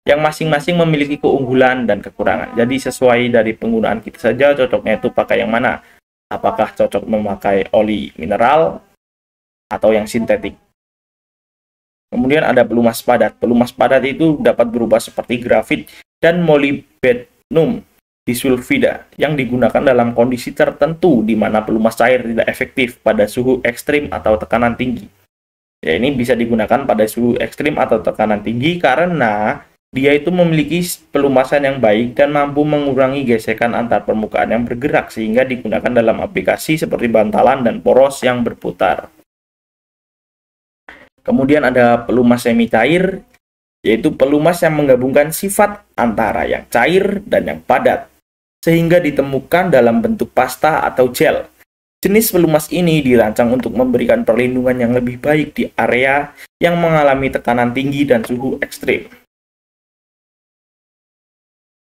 yang masing-masing memiliki keunggulan dan kekurangan. Jadi sesuai dari penggunaan kita saja cocoknya itu pakai yang mana. Apakah cocok memakai oli mineral atau yang sintetik. Kemudian ada pelumas padat. Pelumas padat itu dapat berubah seperti grafit dan molybdenum disulfida yang digunakan dalam kondisi tertentu di mana pelumas cair tidak efektif pada suhu ekstrim atau tekanan tinggi. Ya, ini bisa digunakan pada suhu ekstrim atau tekanan tinggi karena Dia itu memiliki pelumasan yang baik dan mampu mengurangi gesekan antar permukaan yang bergerak sehingga digunakan dalam aplikasi seperti bantalan dan poros yang berputar. Kemudian ada pelumas semi cair, yaitu pelumas yang menggabungkan sifat antara yang cair dan yang padat, sehingga ditemukan dalam bentuk pasta atau gel. Jenis pelumas ini dirancang untuk memberikan perlindungan yang lebih baik di area yang mengalami tekanan tinggi dan suhu ekstrim.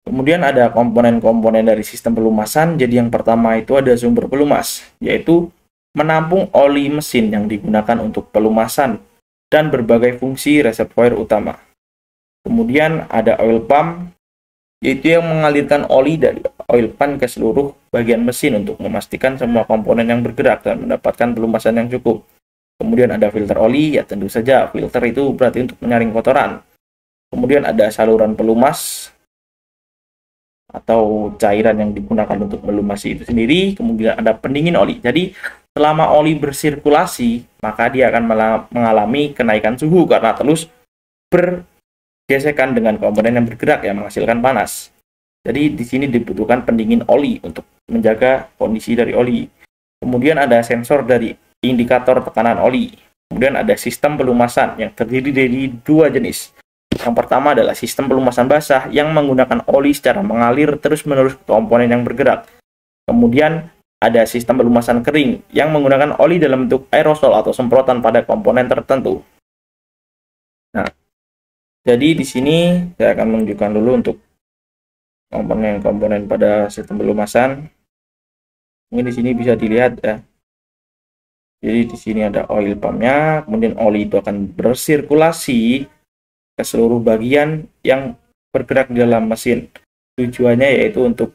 Kemudian ada komponen-komponen dari sistem pelumasan. Jadi yang pertama itu ada sumber pelumas, yaitu menampung oli mesin yang digunakan untuk pelumasan dan berbagai fungsi reservoir utama. Kemudian ada oil pump, yaitu yang mengalirkan oli dari oil pan ke seluruh bagian mesin untuk memastikan semua komponen yang bergerak dan mendapatkan pelumasan yang cukup. Kemudian ada filter oli, ya tentu saja filter itu berarti untuk menyaring kotoran. Kemudian ada saluran pelumas atau cairan yang digunakan untuk melumasi itu sendiri. Kemudian ada pendingin oli. Jadi selama oli bersirkulasi, maka dia akan mengalami kenaikan suhu karena terus bergesekan dengan komponen yang bergerak yang menghasilkan panas. Jadi di sini dibutuhkan pendingin oli untuk menjaga kondisi dari oli. Kemudian ada sensor dari indikator tekanan oli. Kemudian ada sistem pelumasan yang terdiri dari dua jenis. Yang pertama adalah sistem pelumasan basah yang menggunakan oli secara mengalir terus-menerus ke komponen yang bergerak. Kemudian ada sistem pelumasan kering yang menggunakan oli dalam bentuk aerosol atau semprotan pada komponen tertentu. Nah, jadi di sini saya akan menunjukkan dulu untuk komponen-komponen pada sistem pelumasan. Mungkin di sini bisa dilihat ya. Jadi di sini ada oil pumpnya, kemudian oli itu akan bersirkulasi ke seluruh bagian yang bergerak di dalam mesin. Tujuannya yaitu untuk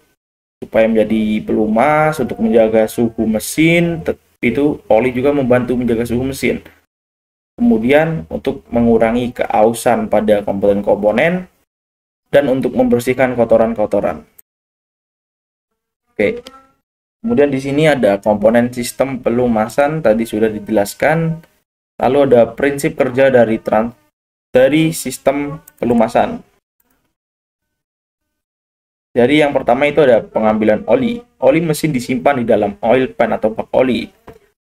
supaya menjadi pelumas, untuk menjaga suhu mesin. Itu oli juga membantu menjaga suhu mesin. Kemudian untuk mengurangi keausan pada komponen-komponen dan untuk membersihkan kotoran-kotoran. Oke. Kemudian di sini ada komponen sistem pelumasan, tadi sudah dijelaskan. Lalu ada prinsip kerja dari sistem pelumasan. Jadi yang pertama itu ada pengambilan oli. Oli mesin disimpan di dalam oil pan atau bak oli.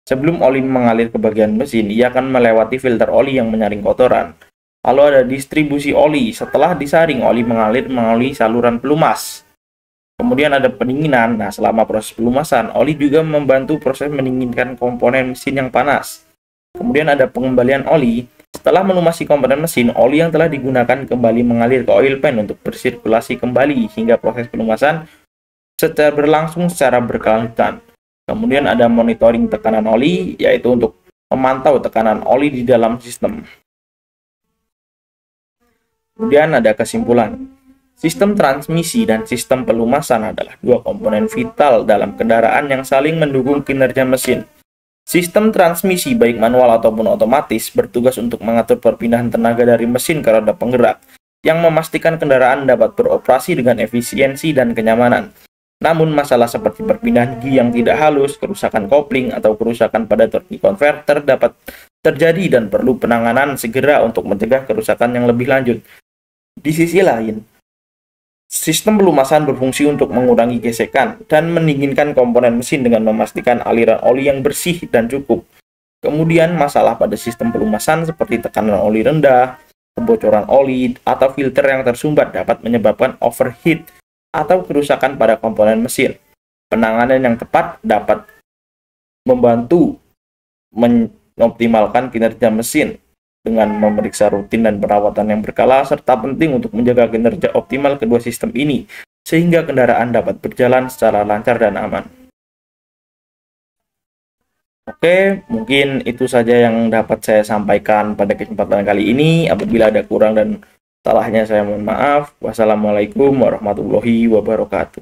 Sebelum oli mengalir ke bagian mesin, ia akan melewati filter oli yang menyaring kotoran. Lalu ada distribusi oli. Setelah disaring, oli mengalir melalui saluran pelumas. Kemudian ada pendinginan. Nah, selama proses pelumasan, oli juga membantu proses mendinginkan komponen mesin yang panas. Kemudian ada pengembalian oli. Setelah melumasi komponen mesin, oli yang telah digunakan kembali mengalir ke oil pan untuk bersirkulasi kembali hingga proses pelumasan berlangsung secara berkelanjutan. Kemudian ada monitoring tekanan oli, yaitu untuk memantau tekanan oli di dalam sistem. Kemudian ada kesimpulan. Sistem transmisi dan sistem pelumasan adalah dua komponen vital dalam kendaraan yang saling mendukung kinerja mesin. Sistem transmisi baik manual ataupun otomatis bertugas untuk mengatur perpindahan tenaga dari mesin ke roda penggerak yang memastikan kendaraan dapat beroperasi dengan efisiensi dan kenyamanan. Namun masalah seperti perpindahan gigi yang tidak halus, kerusakan kopling, atau kerusakan pada torque converter dapat terjadi dan perlu penanganan segera untuk mencegah kerusakan yang lebih lanjut. Di sisi lain, sistem pelumasan berfungsi untuk mengurangi gesekan dan mendinginkan komponen mesin dengan memastikan aliran oli yang bersih dan cukup. Kemudian masalah pada sistem pelumasan seperti tekanan oli rendah, kebocoran oli, atau filter yang tersumbat dapat menyebabkan overheat atau kerusakan pada komponen mesin. Penanganan yang tepat dapat membantu mengoptimalkan kinerja mesin dengan memeriksa rutin dan perawatan yang berkala, serta penting untuk menjaga kinerja optimal kedua sistem ini, sehingga kendaraan dapat berjalan secara lancar dan aman. Oke, mungkin itu saja yang dapat saya sampaikan pada kesempatan kali ini. Apabila ada kurang dan salahnya saya mohon maaf. Wassalamualaikum warahmatullahi wabarakatuh.